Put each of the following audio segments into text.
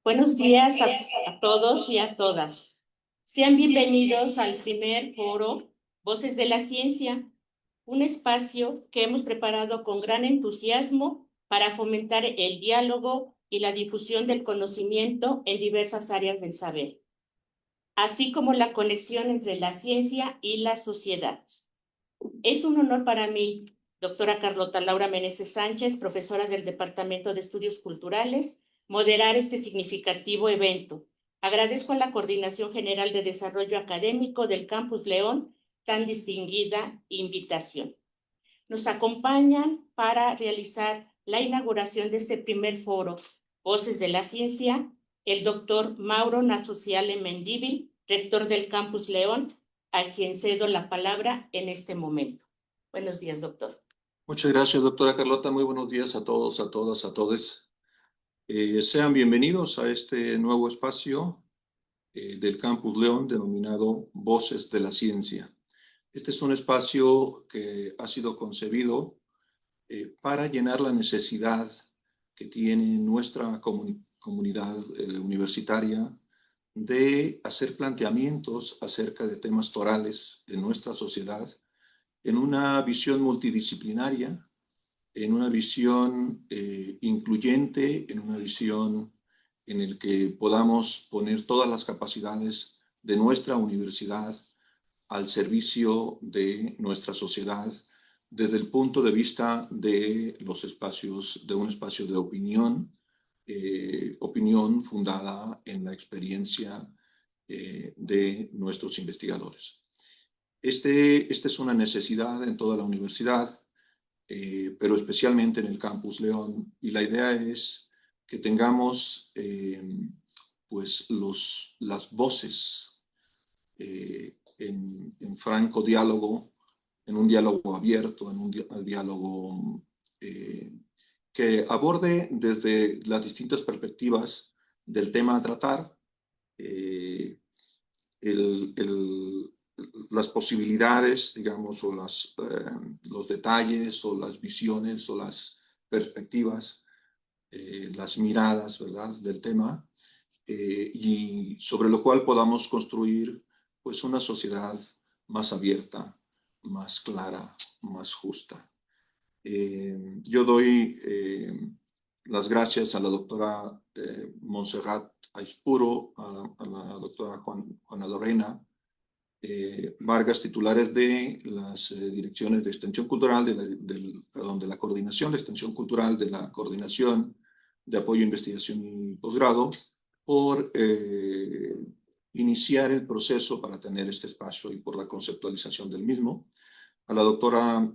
Buenos días a todos y a todas. Sean bienvenidos al primer foro Voces de la Ciencia, un espacio que hemos preparado con gran entusiasmo para fomentar el diálogo y la difusión del conocimiento en diversas áreas del saber, así como la conexión entre la ciencia y la sociedad. Es un honor para mí, doctora Carlota Laura Meneses Sánchez, profesora del Departamento de Estudios Culturales, moderar este significativo evento. Agradezco a la Coordinación General de Desarrollo Académico del Campus León tan distinguida invitación. Nos acompañan para realizar la inauguración de este primer foro, Voces de la Ciencia, el doctor Mauro Natsuciale Mendívil, rector del Campus León, a quien cedo la palabra en este momento. Buenos días, doctor. Muchas gracias, doctora Carlota. Muy buenos días a todos, a todas, a todes. Sean bienvenidos a este nuevo espacio del Campus León denominado Voces de la Ciencia. Este es un espacio que ha sido concebido para llenar la necesidad que tiene nuestra comunidad universitaria de hacer planteamientos acerca de temas torales de nuestra sociedad en una visión multidisciplinaria, en una visión incluyente, en una visión en el que podamos poner todas las capacidades de nuestra universidad al servicio de nuestra sociedad desde el punto de vista de los espacios, de un espacio de opinión, opinión fundada en la experiencia de nuestros investigadores. Esta es una necesidad en toda la universidad, pero especialmente en el Campus León, y la idea es que tengamos pues las voces en franco diálogo, en un diálogo abierto, en un diálogo que aborde desde las distintas perspectivas del tema a tratar, las posibilidades, digamos, o los detalles, o las visiones, o las perspectivas, las miradas, ¿verdad?, del tema, y sobre lo cual podamos construir, pues, una sociedad más abierta, más clara, más justa. Yo doy las gracias a la doctora Montserrat Aispuro, a la doctora Juana Lorena Vargas, titulares de las direcciones de extensión cultural, de la coordinación de extensión cultural, de la coordinación de apoyo a investigación y posgrado, por iniciar el proceso para tener este espacio y por la conceptualización del mismo. A la doctora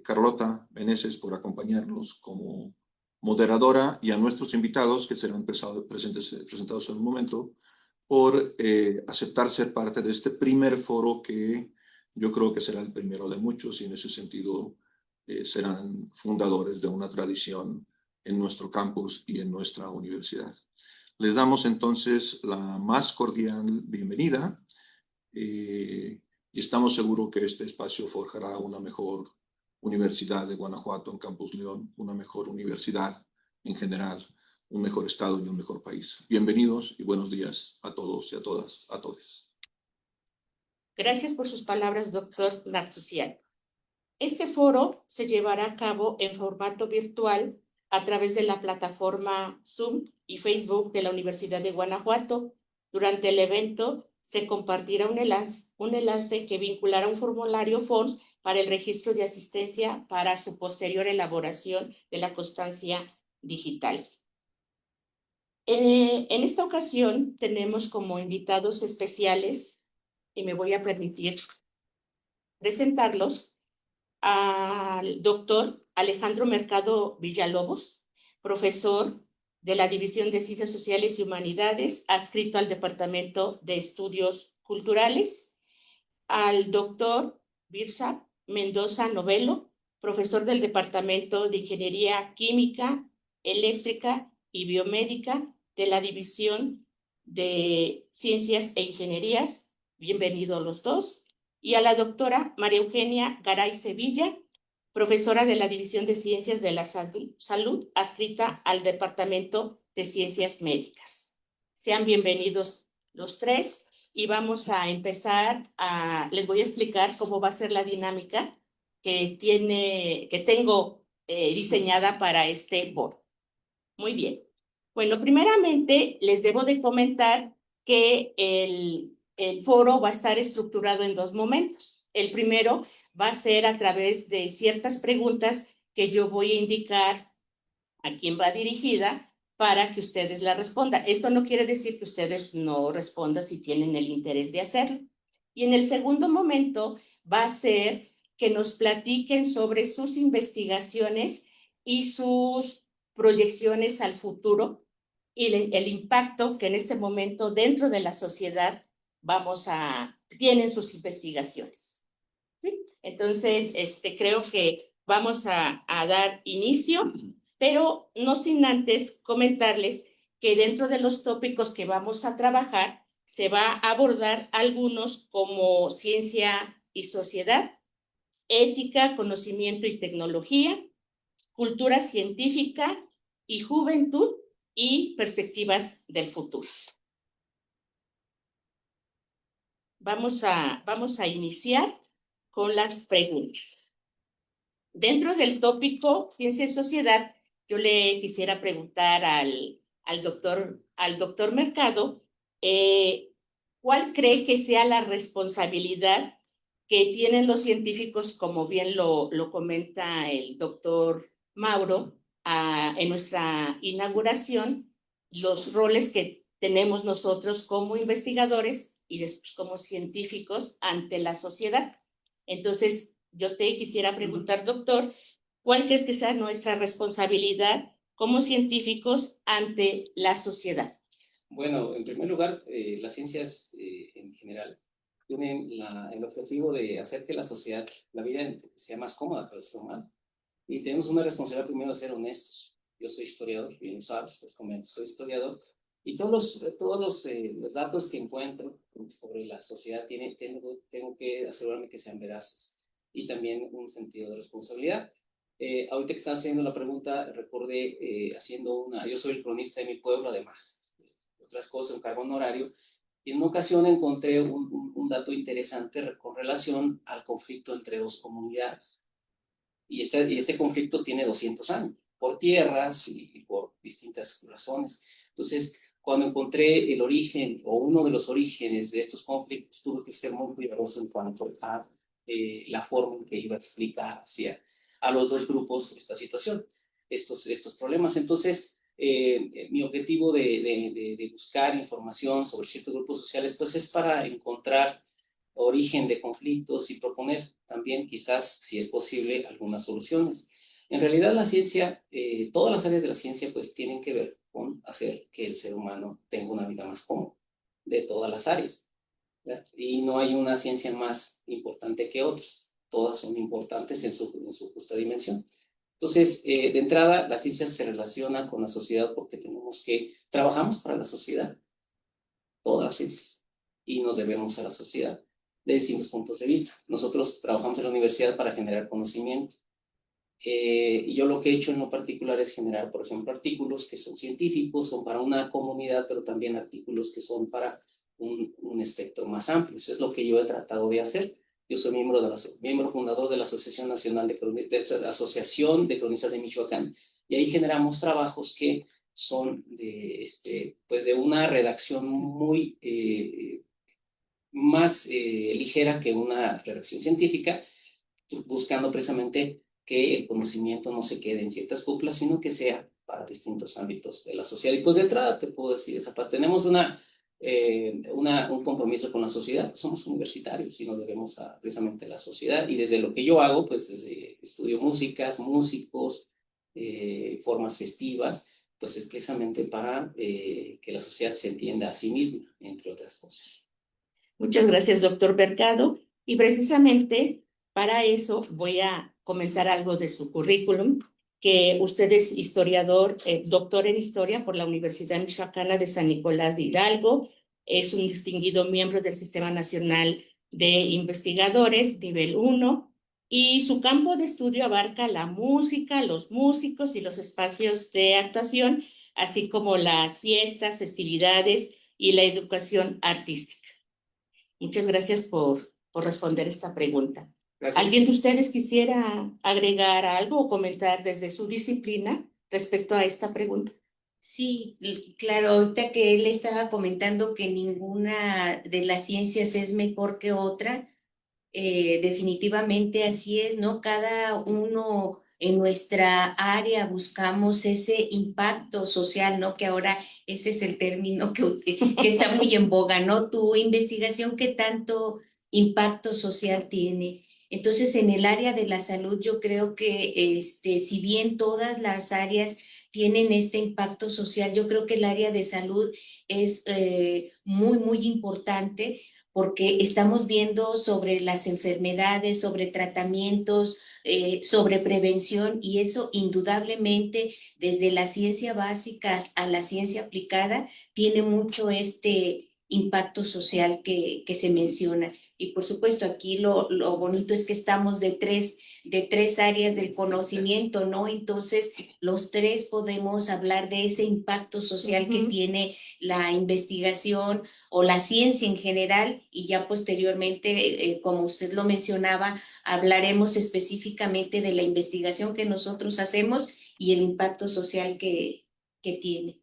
Carlota Meneses por acompañarnos como moderadora, y a nuestros invitados que serán presentados en un momento, por aceptar ser parte de este primer foro que yo creo que será el primero de muchos, y en ese sentido serán fundadores de una tradición en nuestro campus y en nuestra universidad. Les damos entonces la más cordial bienvenida y estamos seguros que este espacio forjará una mejor Universidad de Guanajuato en Campus León, una mejor universidad en general, un mejor estado y un mejor país. Bienvenidos y buenos días a todos y a todas, a todos. Gracias por sus palabras, doctor Natsuciale. Este foro se llevará a cabo en formato virtual a través de la plataforma Zoom y Facebook de la Universidad de Guanajuato. Durante el evento se compartirá un enlace que vinculará un formulario FONS para el registro de asistencia para su posterior elaboración de la constancia digital. En esta ocasión tenemos como invitados especiales, y me voy a permitir presentarlos, al doctor Alejandro Mercado Villalobos, profesor de la División de Ciencias Sociales y Humanidades, adscrito al Departamento de Estudios Culturales, al doctor Birsa Mendoza Novelo, profesor del Departamento de Ingeniería Química, Eléctrica y Biomédica de la División de Ciencias e Ingenierías, bienvenidos los dos, y a la doctora María Eugenia Garay Sevilla, profesora de la División de Ciencias de la Salud, adscrita al Departamento de Ciencias Médicas. Sean bienvenidos los tres y vamos a empezar les voy a explicar cómo va a ser la dinámica que tengo diseñada para este foro. Muy bien. Bueno, primeramente les debo de comentar que el foro va a estar estructurado en dos momentos. El primero va a ser a través de ciertas preguntas que yo voy a indicar a quién va dirigida para que ustedes la respondan. Esto no quiere decir que ustedes no respondan si tienen el interés de hacerlo. Y en el segundo momento va a ser que nos platiquen sobre sus investigaciones y sus proyecciones al futuro y el impacto que en este momento dentro de la sociedad tienen sus investigaciones. ¿Sí? Entonces, creo que vamos a dar inicio, pero no sin antes comentarles que dentro de los tópicos que vamos a trabajar, se va a abordar algunos como ciencia y sociedad, ética, conocimiento y tecnología, cultura científica y juventud y perspectivas del futuro. Vamos a iniciar con las preguntas. Dentro del tópico ciencia y sociedad, yo le quisiera preguntar al doctor Mercado, ¿cuál cree que sea la responsabilidad que tienen los científicos, como bien lo comenta el doctor Mauro, en nuestra inauguración, los roles que tenemos nosotros como investigadores y después como científicos ante la sociedad? Entonces, yo te quisiera preguntar, doctor, ¿cuál crees que sea nuestra responsabilidad como científicos ante la sociedad? Bueno, en primer lugar, las ciencias en general tienen el objetivo de hacer que la sociedad, la vida sea más cómoda para el ser humano. Y tenemos una responsabilidad primero de ser honestos. Yo soy historiador, bien lo sabes, les comento, soy historiador. Y todos los datos que encuentro sobre la sociedad tengo que asegurarme que sean veraces. Y también un sentido de responsabilidad. Ahorita que estás haciendo la pregunta, recordé yo soy el cronista de mi pueblo, además otras cosas, un cargo honorario, y en una ocasión encontré un dato interesante con relación al conflicto entre dos comunidades. Y este conflicto tiene 200 años, por tierras y por distintas razones. Entonces, cuando encontré el origen o uno de los orígenes de estos conflictos, tuve que ser muy cuidadoso en cuanto a la forma en que iba a explicar a los dos grupos esta situación, estos problemas. Entonces, mi objetivo de buscar información sobre ciertos grupos sociales, pues es para encontrar origen de conflictos y proponer también quizás, si es posible, algunas soluciones. En realidad la ciencia, todas las áreas de la ciencia pues tienen que ver con hacer que el ser humano tenga una vida más cómoda, de todas las áreas, ¿verdad? Y no hay una ciencia más importante que otras, todas son importantes en su justa dimensión. Entonces, de entrada, la ciencia se relaciona con la sociedad porque trabajamos para la sociedad, todas las ciencias, y nos debemos a la sociedad de distintos puntos de vista. Nosotros trabajamos en la universidad para generar conocimiento. Y yo lo que he hecho en lo particular es generar, por ejemplo, artículos que son científicos, son para una comunidad, pero también artículos que son para un espectro más amplio. Eso es lo que yo he tratado de hacer. Yo soy miembro fundador de la Asociación Nacional Asociación de Cronistas de Michoacán, y ahí generamos trabajos que son de una redacción muy más ligera que una redacción científica, buscando precisamente que el conocimiento no se quede en ciertas cúpulas, sino que sea para distintos ámbitos de la sociedad. Y pues de entrada te puedo decir esa parte. Tenemos un compromiso con la sociedad, somos universitarios y nos debemos precisamente a la sociedad. Y desde lo que yo hago, pues desde estudio músicos, formas festivas, pues es precisamente para que la sociedad se entienda a sí misma, entre otras cosas. Muchas gracias, doctor Mercado. Y precisamente para eso voy a comentar algo de su currículum, que usted es historiador, doctor en historia por la Universidad Michoacana de San Nicolás de Hidalgo, es un distinguido miembro del Sistema Nacional de Investigadores, nivel 1, y su campo de estudio abarca la música, los músicos y los espacios de actuación, así como las fiestas, festividades y la educación artística. Muchas gracias por responder esta pregunta. Gracias. ¿Alguien de ustedes quisiera agregar algo o comentar desde su disciplina respecto a esta pregunta? Sí, claro, ahorita que él estaba comentando que ninguna de las ciencias es mejor que otra, definitivamente así es, ¿no? Cada uno en nuestra área buscamos ese impacto social, ¿no? Que ahora ese es el término que está muy en boga, ¿no? Tu investigación, ¿qué tanto impacto social tiene? Entonces, en el área de la salud, yo creo que si bien todas las áreas tienen este impacto social, yo creo que el área de salud es muy, muy importante porque estamos viendo sobre las enfermedades, sobre tratamientos, sobre prevención, y eso indudablemente desde la ciencia básica a la ciencia aplicada tiene mucho este impacto social que se menciona. Y por supuesto aquí lo bonito es que estamos de tres áreas del conocimiento, ¿no? Entonces los tres podemos hablar de ese impacto social que tiene la investigación o la ciencia en general, y ya posteriormente, como usted lo mencionaba, hablaremos específicamente de la investigación que nosotros hacemos y el impacto social que tiene.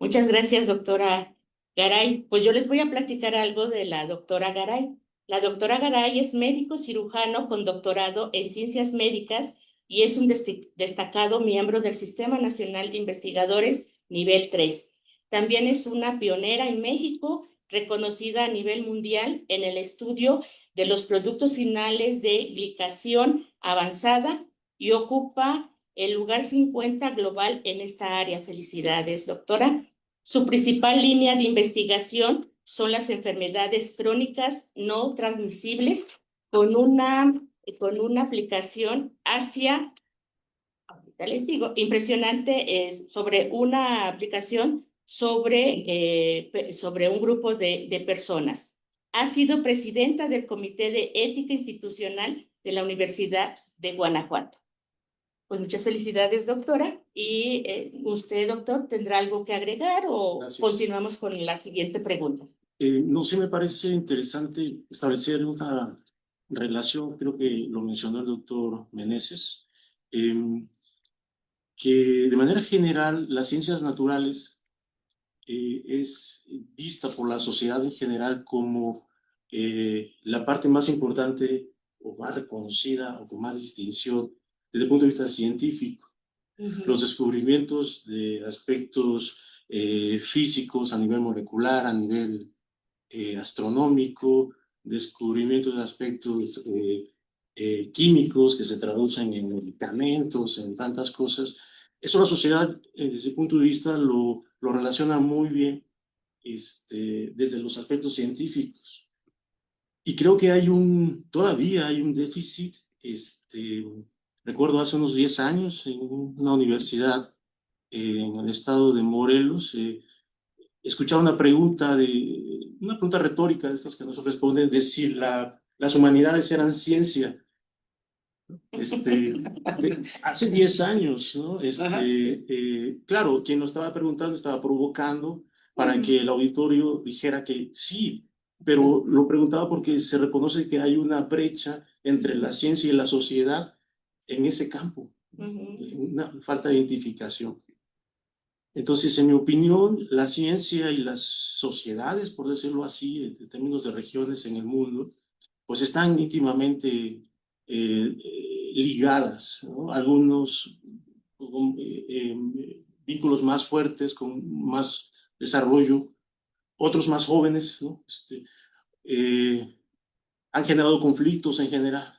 Muchas gracias, doctora Garay. Pues yo les voy a platicar algo de la doctora Garay. La doctora Garay es médico cirujano con doctorado en ciencias médicas y es un destacado miembro del Sistema Nacional de Investigadores nivel 3. También es una pionera en México, reconocida a nivel mundial en el estudio de los productos finales de glicación avanzada y ocupa el lugar 50 global en esta área. Felicidades, doctora. Su principal línea de investigación son las enfermedades crónicas no transmisibles con una aplicación hacia, ahorita les digo, impresionante, sobre una aplicación sobre un grupo de personas. Ha sido presidenta del Comité de Ética Institucional de la Universidad de Guanajuato. Pues muchas felicidades, doctora. Y usted, doctor, ¿tendrá algo que agregar o Gracias. continuamos con la siguiente pregunta? No, sí me parece interesante establecer una relación, creo que lo mencionó el doctor Meneses, que de manera general las ciencias naturales es vista por la sociedad en general como la parte más importante o más reconocida o con más distinción desde el punto de vista científico. Los descubrimientos de aspectos físicos a nivel molecular, a nivel astronómico, descubrimientos de aspectos químicos que se traducen en medicamentos, en tantas cosas. Eso la sociedad, desde ese punto de vista, lo relaciona muy bien desde los aspectos científicos. Y creo que todavía hay un déficit. Recuerdo hace unos 10 años en una universidad en el estado de Morelos, escuchaba una pregunta retórica de estas que nos responden, decir las humanidades eran ciencia. Hace 10 años, ¿no? Claro, quien nos estaba preguntando estaba provocando para que el auditorio dijera que sí, pero lo preguntaba porque se reconoce que hay una brecha entre la ciencia y la sociedad en ese campo, una falta de identificación. Entonces, en mi opinión, la ciencia y las sociedades, por decirlo así, en términos de regiones en el mundo, pues están íntimamente ligadas, ¿no? Algunos con vínculos más fuertes, con más desarrollo, otros más jóvenes, ¿no? Han generado conflictos en general.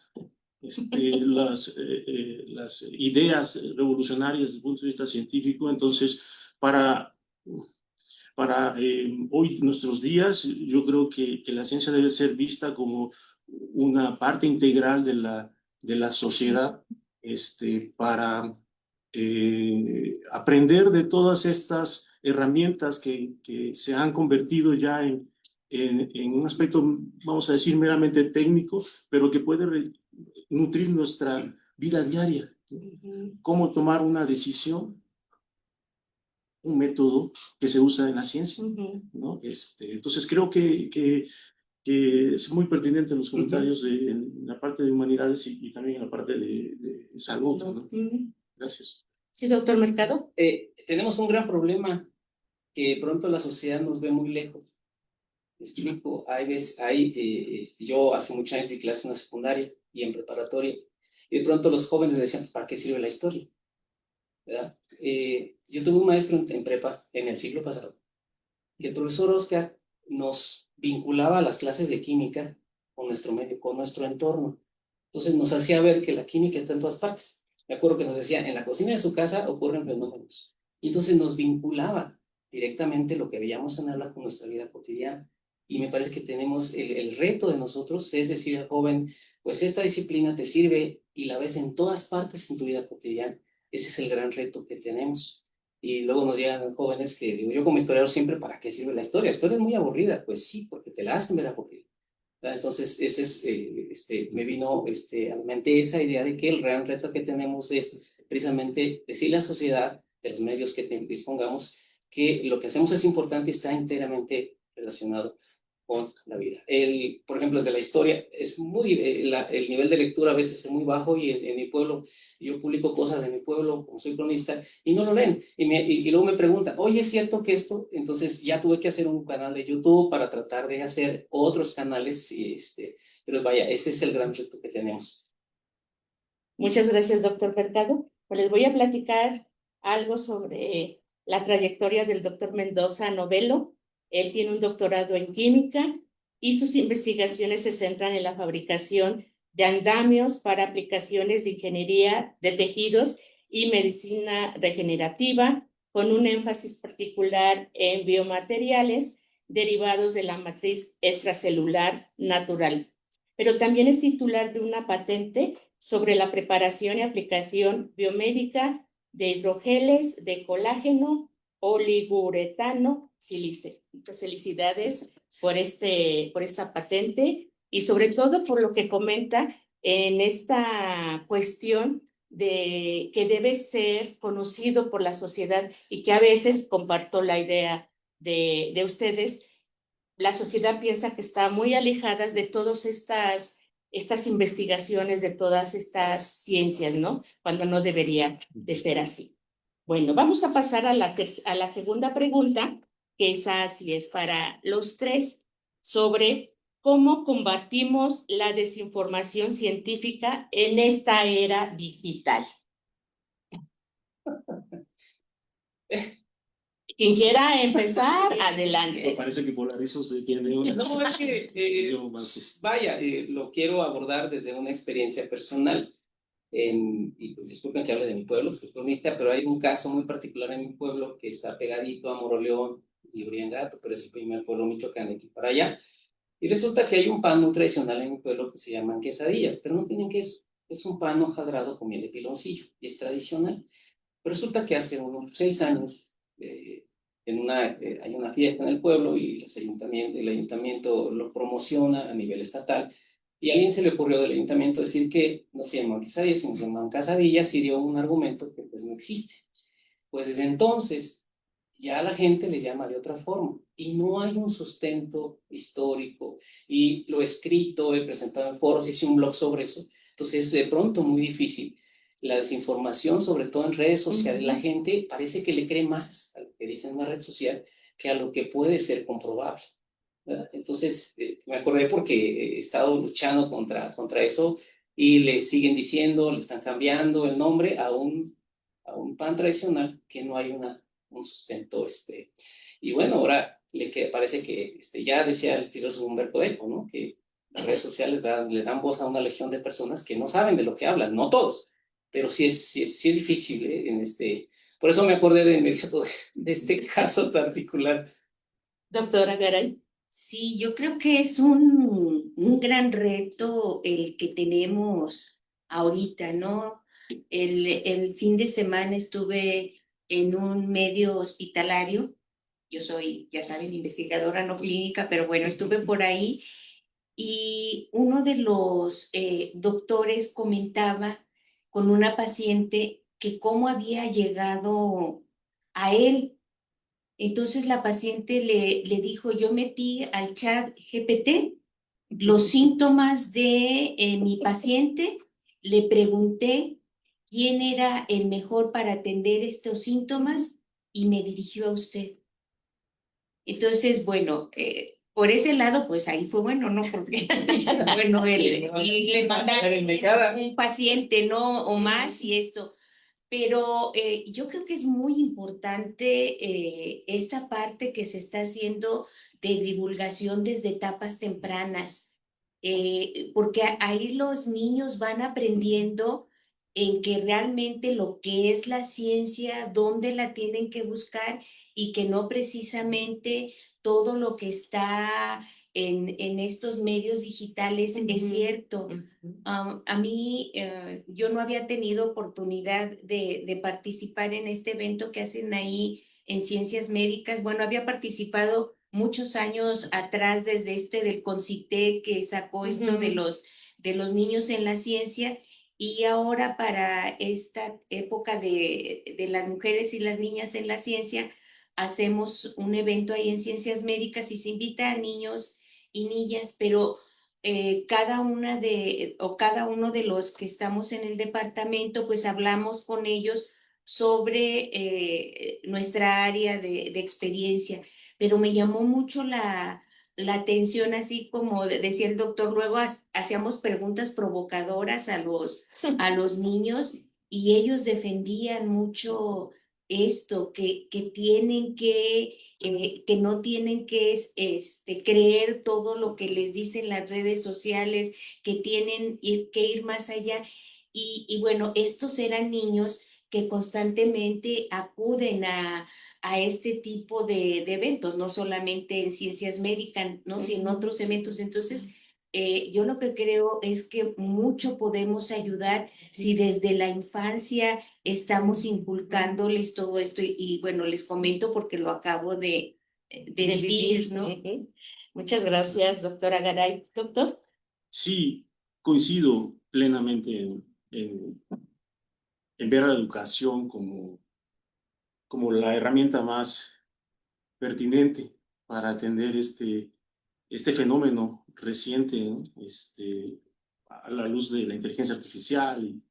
Las ideas revolucionarias desde el punto de vista científico. Entonces, para hoy, nuestros días, yo creo que la ciencia debe ser vista como una parte integral de la sociedad, para aprender de todas estas herramientas que se han convertido ya en un aspecto, vamos a decir, meramente técnico, pero que puede nutrir nuestra vida diaria. Cómo tomar una decisión un método que se usa en la ciencia, Ujú. ¿no? Entonces creo que es muy pertinente los comentarios en la parte de humanidades y también en la parte de salud, ¿no? Ujú. Gracias. Sí, doctor Mercado. Tenemos un gran problema, que pronto la sociedad nos ve muy lejos. Me explico, yo hace muchos años di clases en la secundaria y en preparatoria, y de pronto los jóvenes decían, ¿para qué sirve la historia? ¿Verdad? Yo tuve un maestro en prepa en el siglo pasado, que el profesor Oscar nos vinculaba a las clases de química con nuestro medio, con nuestro entorno. Entonces nos hacía ver que la química está en todas partes. Me acuerdo que nos decía, en la cocina de su casa ocurren fenómenos. Y entonces nos vinculaba directamente lo que veíamos en aula con nuestra vida cotidiana. Y me parece que tenemos el reto de nosotros, es decir al joven, pues esta disciplina te sirve y la ves en todas partes en tu vida cotidiana. Ese es el gran reto que tenemos. Y luego nos llegan jóvenes que digo yo como historiador siempre, ¿para qué sirve la historia? La historia es muy aburrida. Pues sí, porque te la hacen ver aburrida. Entonces, ese es, me vino a la mente esa idea de que el gran reto que tenemos es precisamente decirle a la sociedad, de los medios que dispongamos, que lo que hacemos es importante y está enteramente relacionado con la vida. Por ejemplo, desde la historia, el nivel de lectura a veces es muy bajo y en mi pueblo, yo publico cosas de mi pueblo, como soy cronista, y no lo leen. Y luego me preguntan, oye, ¿es cierto que esto? Entonces ya tuve que hacer un canal de YouTube para tratar de hacer otros canales, pero vaya, ese es el gran reto que tenemos. Muchas gracias, doctor Mercado. Pues les voy a platicar algo sobre la trayectoria del doctor Mendoza Novelo. Él tiene un doctorado en química y sus investigaciones se centran en la fabricación de andamios para aplicaciones de ingeniería de tejidos y medicina regenerativa, con un énfasis particular en biomateriales derivados de la matriz extracelular natural. Pero también es titular de una patente sobre la preparación y aplicación biomédica de hidrogeles de colágeno oliuretano sílice. Muchas felicidades por esta patente y sobre todo por lo que comenta en esta cuestión de que debe ser conocido por la sociedad y que a veces comparto la idea de ustedes. La sociedad piensa que está muy alejadas de todas estas investigaciones, de todas estas ciencias, ¿no? Cuando no debería de ser así. Bueno, vamos a pasar a la segunda pregunta, que esa sí es para los tres, sobre cómo combatimos la desinformación científica en esta era digital. Quien quiera empezar, Me adelante. parece que Polarizo se tiene una... No, es que, vaya, lo quiero abordar desde una experiencia personal. Y pues disculpen que hable de mi pueblo, soy cronista, pero hay un caso muy particular en mi pueblo que está pegadito a Moroleón y Uriangato, pero es el primer pueblo michoacán de aquí para allá. Y resulta que hay un pan muy tradicional en mi pueblo que se llaman quesadillas, pero no tienen queso. Es un pan hojadrado con miel de piloncillo y es tradicional. Pero resulta que hace unos 6 años hay una fiesta en el pueblo y el ayuntamiento lo promociona a nivel estatal. Y a alguien se le ocurrió del ayuntamiento decir que no se llaman quesadillas, sino se llaman casadillas, y dio un argumento que pues no existe. Pues desde entonces ya la gente le llama de otra forma y no hay un sustento histórico. Y lo he escrito, he presentado en foros, hice un blog sobre eso. Entonces es de pronto muy difícil. La desinformación, sobre todo en redes sociales, la gente parece que le cree más a lo que dicen en una red social que a lo que puede ser comprobable, ¿verdad? Entonces, me acordé porque he estado luchando contra eso y le siguen diciendo, le están cambiando el nombre a un pan tradicional que no hay un sustento. Y bueno, ahora parece que ya decía el filósofo Humberto Eco, ¿no? Que las redes sociales le dan voz a una legión de personas que no saben de lo que hablan, no todos, pero sí es difícil, por eso me acordé de inmediato de este caso particular. Doctora Garay. Sí, yo creo que es un gran reto el que tenemos ahorita, ¿no? El fin de semana estuve en un medio hospitalario. Yo soy, ya saben, investigadora no clínica, pero bueno, estuve por ahí y uno de los doctores comentaba con una paciente que cómo había llegado a él Entonces la paciente le dijo, yo metí al chat GPT los síntomas de mi paciente, le pregunté quién era el mejor para atender estos síntomas y me dirigió a usted. Entonces, bueno, por ese lado, pues ahí fue bueno, ¿no? Porque, bueno, le mandaron un paciente, ¿no? O más y esto. Pero yo creo que es muy importante esta parte que se está haciendo de divulgación desde etapas tempranas, porque ahí los niños van aprendiendo en que realmente lo que es la ciencia, dónde la tienen que buscar y que no precisamente todo lo que está en estos medios digitales es cierto. A mí, yo no había tenido oportunidad de participar en este evento que hacen ahí en Ciencias Médicas. Bueno, había participado muchos años atrás desde del CONCITEC que sacó esto de los niños en la ciencia, y ahora para esta época de las mujeres y las niñas en la ciencia, hacemos un evento ahí en Ciencias Médicas y se invita a niños y niñas, pero cada cada uno de los que estamos en el departamento, pues hablamos con ellos sobre nuestra área de experiencia. Pero me llamó mucho la atención, así como decía el doctor, luego hacíamos preguntas provocadoras a los niños y ellos defendían mucho esto, que tienen que no tienen que creer todo lo que les dicen las redes sociales, que tienen que ir más allá. Y bueno, estos eran niños que constantemente acuden a este tipo de eventos, no solamente en ciencias médicas, ¿no? Sino en otros eventos. Entonces, yo lo que creo es que mucho podemos ayudar si desde la infancia estamos inculcándoles todo esto y bueno, les comento porque lo acabo de vivir, ¿no? Muchas gracias, doctora Garay. Doctor. Sí, coincido plenamente en ver a la educación como la herramienta más pertinente para atender este fenómeno reciente, ¿no? A la luz de la inteligencia artificial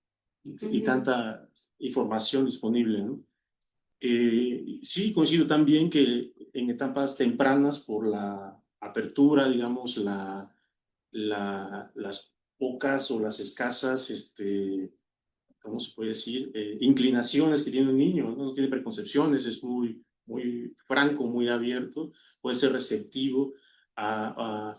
y tanta información disponible, ¿no? Sí, coincido también que en etapas tempranas, por la apertura, digamos, las pocas o las escasas, ¿cómo se puede decir? Inclinaciones que tiene un niño, ¿no? No tiene preconcepciones, es muy franco, muy abierto, puede ser receptivo a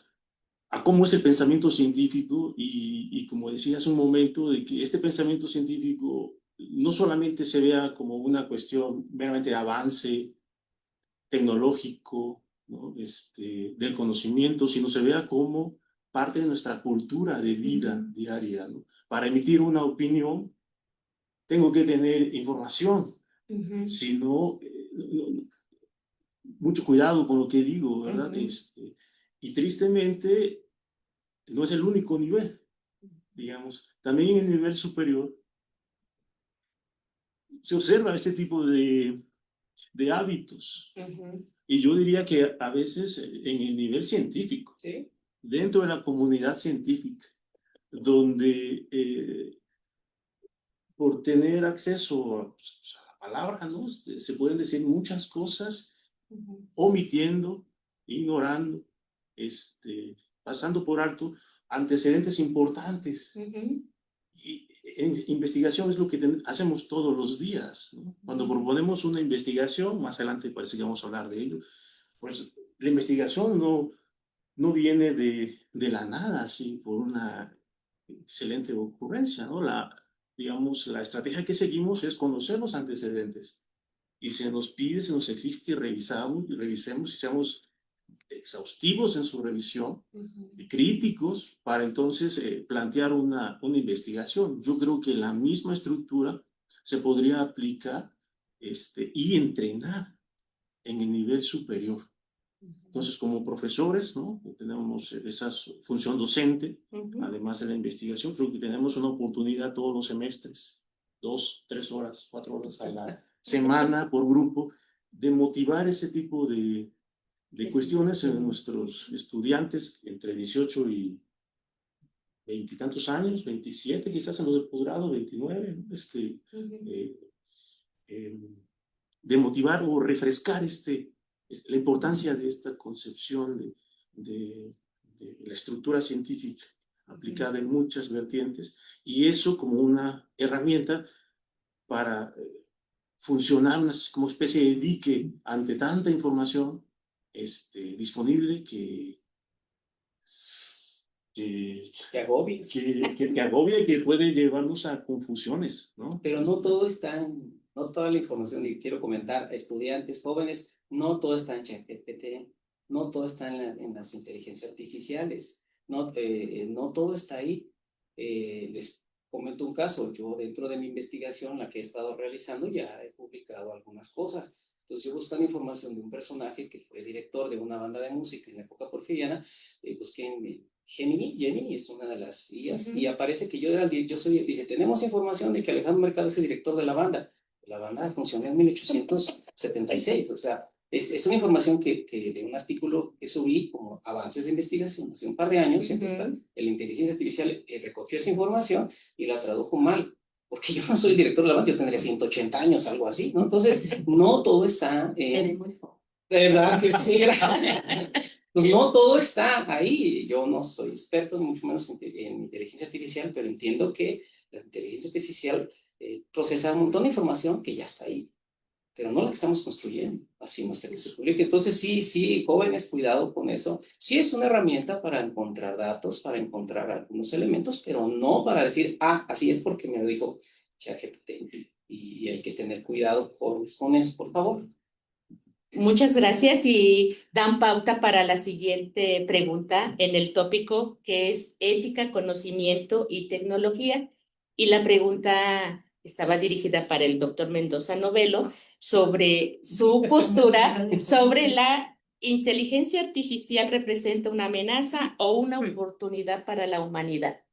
cómo es el pensamiento científico y como decía hace un momento, de que este pensamiento científico no solamente se vea como una cuestión meramente de avance tecnológico, ¿no? Del conocimiento, sino se vea como parte de nuestra cultura de vida diaria, ¿no? Para emitir una opinión, tengo que tener información, si no, mucho cuidado con lo que digo, ¿verdad? Y tristemente, no es el único nivel, digamos. También en el nivel superior se observa este tipo de hábitos. Y yo diría que a veces en el nivel científico, ¿Sí? dentro de la comunidad científica, donde por tener acceso a la palabra, ¿no? Se pueden decir muchas cosas, omitiendo, ignorando, pasando por alto antecedentes importantes. Y en investigación es lo que hacemos todos los días, ¿no? Cuando proponemos una investigación, más adelante parece que vamos a hablar de ello, pues la investigación no viene de la nada, así por una excelente ocurrencia, ¿no? Digamos, la estrategia que seguimos es conocer los antecedentes y se nos pide, se nos exige que revisemos y seamos exhaustivos en su revisión, críticos, para entonces plantear una investigación. Yo creo que la misma estructura se podría aplicar y entrenar en el nivel superior. Entonces, como profesores, ¿no? Tenemos esa función docente, además de la investigación, creo que tenemos una oportunidad todos los semestres, 2, 3 horas, 4 horas a la semana por grupo, de motivar ese tipo de cuestiones en situaciones. nuestros estudiantes entre 18 y 20 y tantos años, 27 quizás en los de posgrado, 29, de motivar o refrescar la importancia de esta concepción de la estructura científica aplicada en muchas vertientes, y eso como una herramienta para funcionar como especie de dique ante tanta información disponible Que agobie. que agobia y que puede llevarnos a confusiones, ¿no? Pero no todo está en, no toda la información, y quiero comentar, estudiantes, jóvenes, no todo está en ChatGPT, no todo está en las inteligencias artificiales, no todo está ahí. Les comento un caso, yo dentro de mi investigación, la que he estado realizando, ya he publicado algunas cosas. Entonces yo buscando información de un personaje que fue director de una banda de música en la época porfiriana, busqué en Gemini es una de las IAs, y aparece que yo soy, dice, tenemos información de que Alejandro Mercado es el director de la banda. La banda funcionó en 1876, o sea, es una información que de un artículo que subí como avances de investigación hace un par de años, entonces la inteligencia artificial recogió esa información y la tradujo mal, porque yo no soy el director de la banda, yo tendría 180 años, algo así, ¿no? Entonces, no todo está en... De verdad que sí, pues no todo está ahí. Yo no soy experto, mucho menos en inteligencia artificial, pero entiendo que la inteligencia artificial procesa un montón de información que ya está ahí, pero no la que estamos construyendo, así hasta que se publique. Entonces, sí, jóvenes, cuidado con eso. Sí es una herramienta para encontrar datos, para encontrar algunos elementos, pero no para decir, así es porque me lo dijo ChatGPT. Y hay que tener cuidado jóvenes con eso, por favor. Muchas gracias y dan pauta para la siguiente pregunta en el tópico que es ética, conocimiento y tecnología. Y la pregunta estaba dirigida para el doctor Mendoza Novelo sobre su postura sobre la inteligencia artificial representa una amenaza o una oportunidad para la humanidad.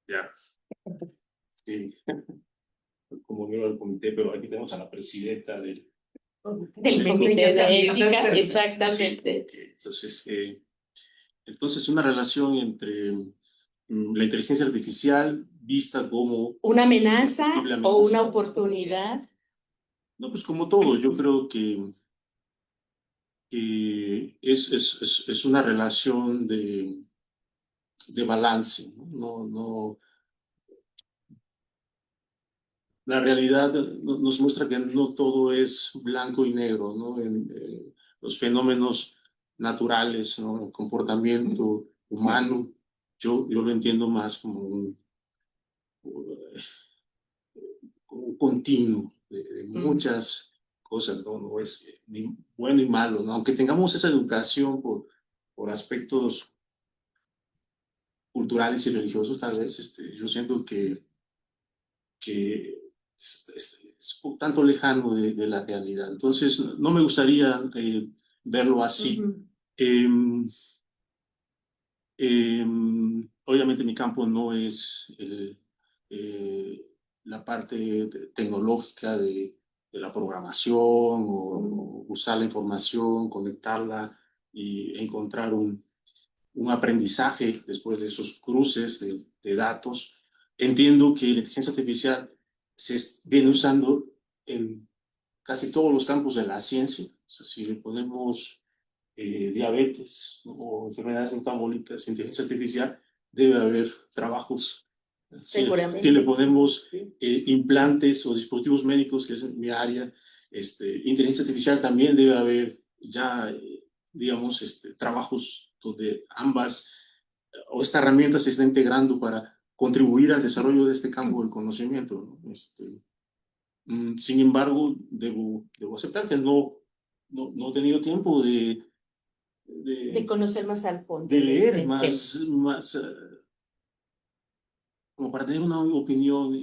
Ya. Sí. Como miembro del comité, pero aquí tenemos a la presidenta del comité de ética, exactamente. Entonces, una relación entre la inteligencia artificial vista como ¿Una amenaza posible o amenaza. una oportunidad? No, pues como todo, yo creo que es una relación de balance, ¿no? La realidad nos muestra que no todo es blanco y negro, ¿no? Los fenómenos naturales, ¿no? El comportamiento humano, yo lo entiendo más como un continuo de muchas cosas, ¿no? No es ni bueno ni malo, ¿no? Aunque tengamos esa educación por aspectos culturales y religiosos, tal vez, yo siento que es un tanto lejano de la realidad. Entonces, no me gustaría verlo así. Obviamente mi campo no es la parte tecnológica de la programación o usar la información, conectarla y encontrar un aprendizaje después de esos cruces de datos. Entiendo que la inteligencia artificial viene usando en casi todos los campos de la ciencia. O sea, si le ponemos diabetes, ¿no? O enfermedades metabólicas, inteligencia artificial, debe haber trabajos. Si le ponemos implantes o dispositivos médicos, que es mi área, inteligencia artificial también debe haber ya, digamos, trabajos donde ambas o esta herramienta se está integrando para contribuir al desarrollo de este campo del conocimiento, ¿no? Sin embargo, debo aceptar que no he tenido tiempo de conocer más al fondo. de leer más como para tener una opinión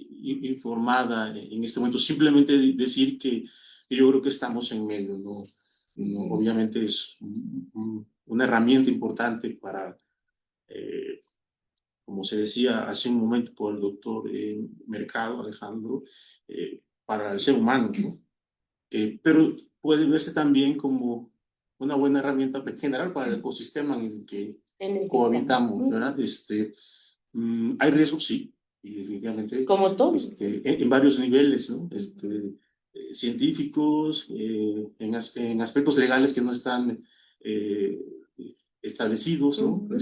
informada en este momento. Simplemente decir que yo creo que estamos en medio, ¿no? Obviamente es una herramienta importante para, como se decía hace un momento por el doctor Mercado, Alejandro, para el ser humano, ¿no? pero puede verse también como una buena herramienta en general para el ecosistema en el que En el cohabitamos, ¿verdad? Hay riesgos, sí, y definitivamente como todo. en varios niveles, ¿no? Científicos, en aspectos legales que no están establecidos, ¿no? Ujú.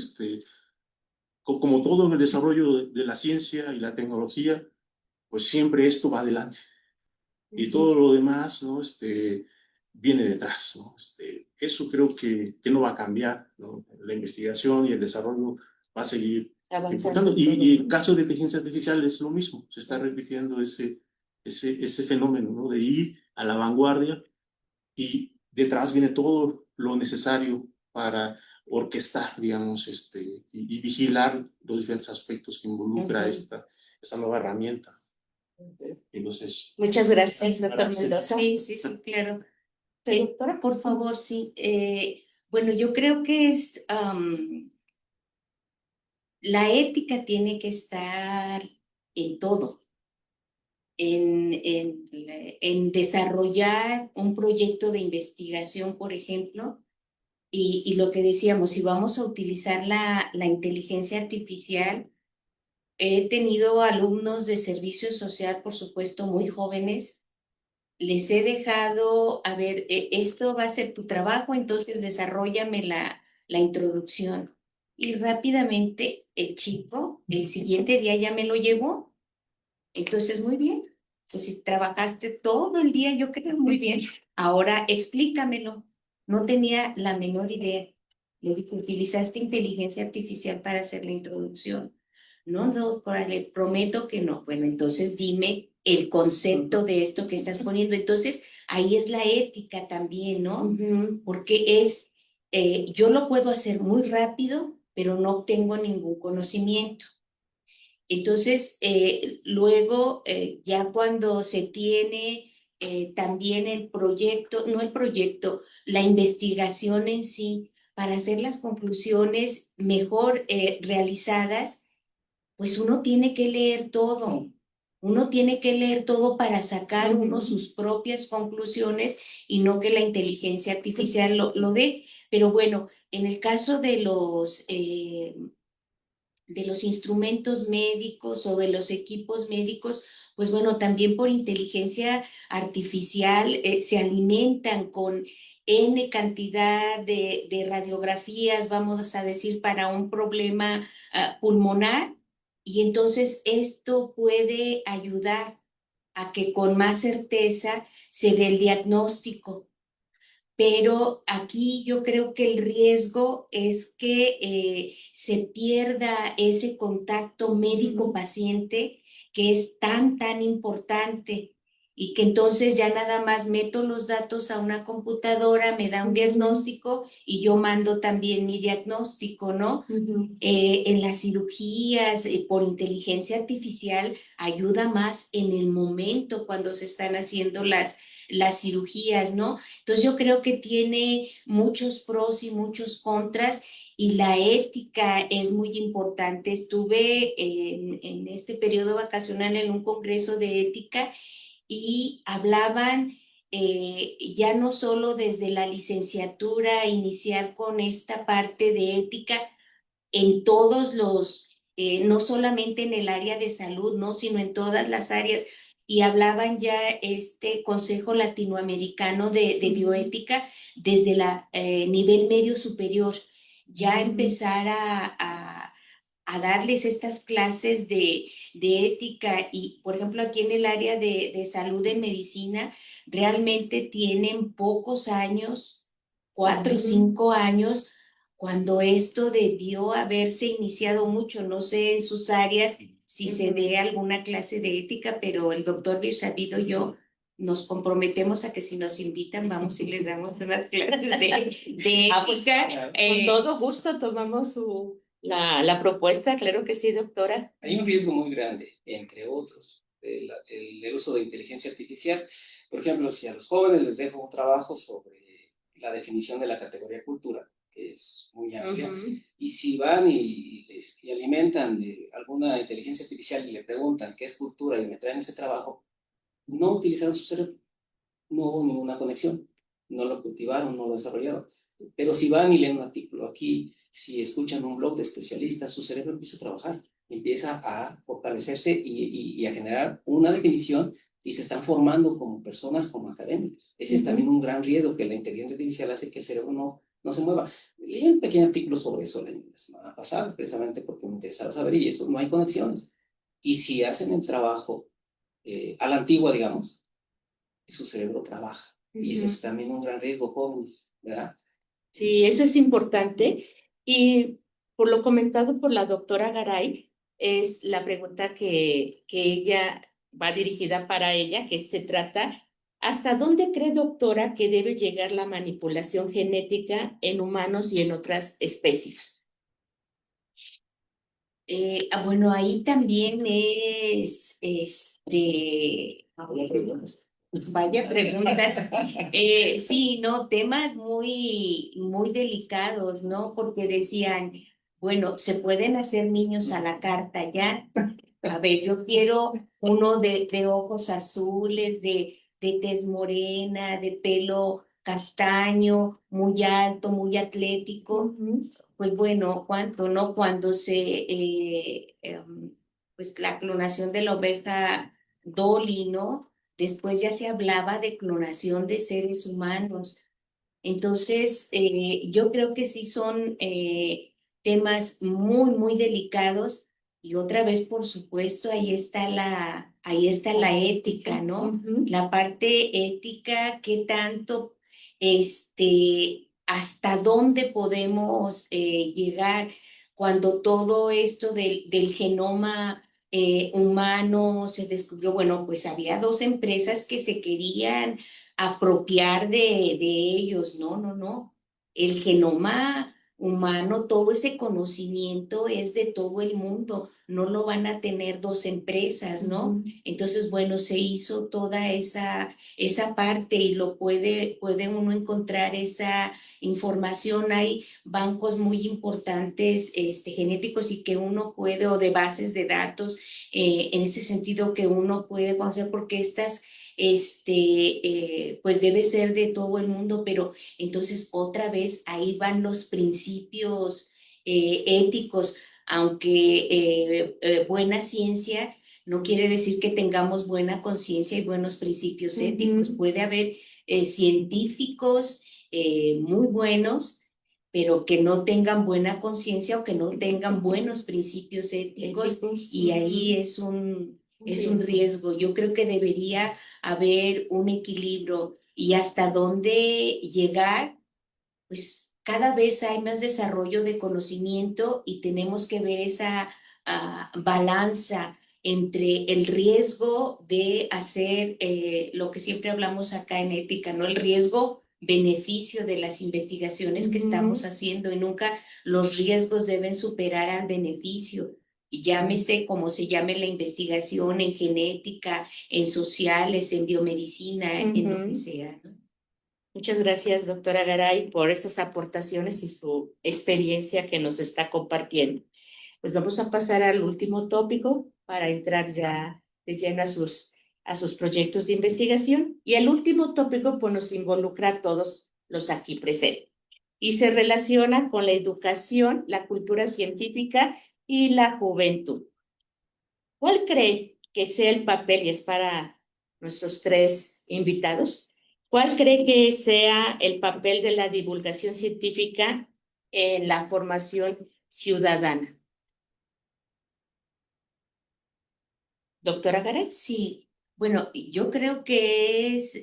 Como todo en el desarrollo de la ciencia y la tecnología, pues siempre esto va adelante. Y todo lo demás, ¿no? Viene detrás, ¿no? Eso creo que no va a cambiar, ¿no? La investigación y el desarrollo va a seguir Avanzando importando. en todo, Y el ¿no? caso de inteligencia artificial es lo mismo. Se está repitiendo ese fenómeno, ¿no? De ir a la vanguardia y detrás viene todo lo necesario para orquestar, digamos, y vigilar los diferentes aspectos que involucra Ujú. esta nueva herramienta. Entonces, Muchas gracias, doctor Sí. Mendoza. Sí, sí, sí, claro. Doctora, Por favor, sí. Bueno, yo creo que la ética tiene que estar en todo, en desarrollar un proyecto de investigación, por ejemplo, y lo que decíamos, si vamos a utilizar la inteligencia artificial, he tenido alumnos de servicio social, por supuesto, muy jóvenes. Les he dejado, a ver, esto va a ser tu trabajo, entonces desarróllame la introducción. Y rápidamente el chico, el siguiente día ya me lo llevó. Entonces, muy bien. Pues si trabajaste todo el día, yo creo muy bien. Ahora explícamelo. No tenía la menor idea. Le dije, ¿utilizaste inteligencia artificial para hacer la introducción? No, doctora, le prometo que no. Bueno, entonces dime el concepto de esto que estás poniendo. Entonces, ahí es la ética también, ¿no? Porque yo lo puedo hacer muy rápido, pero no obtengo ningún conocimiento. Entonces, luego, ya cuando se tiene también el proyecto, no el proyecto, la investigación en sí, para hacer las conclusiones mejor realizadas, pues uno tiene que leer todo. Uno tiene que leer todo para sacar uno sus propias conclusiones y no que la inteligencia artificial lo dé. Pero bueno, en el caso de los instrumentos médicos o de los equipos médicos, pues bueno, también por inteligencia artificial se alimentan con N cantidad de radiografías, vamos a decir, para un problema pulmonar. Y entonces esto puede ayudar a que con más certeza se dé el diagnóstico. Pero aquí yo creo que el riesgo es que se pierda ese contacto médico-paciente que es tan importante y que entonces ya nada más meto los datos a una computadora, me da un diagnóstico y yo mando también mi diagnóstico, ¿no? En las cirugías por inteligencia artificial ayuda más en el momento cuando se están haciendo las cirugías, ¿no? Entonces yo creo que tiene muchos pros y muchos contras y la ética es muy importante. Estuve en este periodo vacacional en un congreso de ética y hablaban ya no solo desde la licenciatura, iniciar con esta parte de ética en todos no solamente en el área de salud, ¿no? Sino en todas las áreas. Y hablaban ya este Consejo Latinoamericano de Bioética desde el nivel medio superior, ya empezar a darles estas clases de ética y, por ejemplo, aquí en el área de salud en medicina, realmente tienen pocos años, 4 o 5 años, cuando esto debió haberse iniciado mucho, no sé en sus áreas si se dé alguna clase de ética, pero el doctor Birshabid y yo nos comprometemos a que si nos invitan vamos y les damos unas clases de ética. Pues, con todo gusto tomamos la propuesta, claro que sí, doctora. Hay un riesgo muy grande, entre otros, el uso de inteligencia artificial. Por ejemplo, si a los jóvenes les dejo un trabajo sobre la definición de la categoría cultura, que es muy amplia, y si van y alimentan de alguna inteligencia artificial y le preguntan qué es cultura y me traen ese trabajo, no utilizaron su cerebro. no hubo ninguna conexión, no lo cultivaron, no lo desarrollaron. Pero si van y leen un artículo aquí, si escuchan un blog de especialistas, su cerebro empieza a trabajar, empieza a fortalecerse y a generar una definición y se están formando como personas, como académicos. Ese es también un gran riesgo, que la inteligencia artificial hace que el cerebro no se mueva. Leí un pequeño artículo sobre eso la semana pasada, precisamente porque me interesaba saber, y eso, no hay conexiones. Y si hacen el trabajo a la antigua, digamos, su cerebro trabaja. Y ese es también un gran riesgo, jóvenes, ¿verdad? Sí, eso es importante. Y por lo comentado por la doctora Garay, es la pregunta que ella va dirigida para ella, que se trata, ¿hasta dónde cree, doctora, que debe llegar la manipulación genética en humanos y en otras especies? Bueno, ahí también es, vaya preguntas. Sí, no, temas muy delicados, ¿no? Porque decían, bueno, se pueden hacer niños a la carta ya. A ver, yo quiero uno de ojos azules, de tez morena, de pelo castaño, muy alto, muy atlético. Pues bueno, ¿cuánto, no? Cuando pues la clonación de la oveja Dolly, ¿no? Después ya se hablaba de clonación de seres humanos. Entonces, yo creo que sí son temas muy delicados y otra vez, por supuesto, ahí está la ética, ¿no? La parte ética, qué tanto, hasta dónde podemos llegar cuando todo esto del genoma humano se descubrió. Bueno, pues había dos empresas que se querían apropiar de ellos, no. El genoma humano, todo ese conocimiento es de todo el mundo, no lo van a tener dos empresas, ¿no? Entonces, bueno, se hizo toda esa parte y puede uno encontrar esa información. Hay bancos muy importantes genéticos y que uno puede, o de bases de datos, en ese sentido que uno puede conocer, porque pues debe ser de todo el mundo, pero entonces otra vez ahí van los principios éticos, aunque buena ciencia no quiere decir que tengamos buena conciencia y buenos principios éticos. Puede haber científicos muy buenos, pero que no tengan buena conciencia o que no tengan buenos principios éticos, y ahí es un riesgo. Yo creo que debería haber un equilibrio, y hasta dónde llegar, pues cada vez hay más desarrollo de conocimiento y tenemos que ver esa balanza entre el riesgo de hacer lo que siempre hablamos acá en ética, ¿no? El riesgo-beneficio de las investigaciones que estamos haciendo, y nunca los riesgos deben superar al beneficio. Y llámese como se llame la investigación, en genética, en sociales, en biomedicina, en lo que sea, ¿no? Muchas gracias, doctora Garay, por estas aportaciones y su experiencia que nos está compartiendo. Pues vamos a pasar al último tópico para entrar ya de lleno a sus proyectos de investigación. Y el último tópico pues nos involucra a todos los aquí presentes y se relaciona con la educación, la cultura científica y la juventud. ¿Cuál cree que sea el papel, y es para nuestros tres invitados, cuál cree que sea el papel de la divulgación científica en la formación ciudadana? Doctora Garay. Sí, bueno, yo creo que es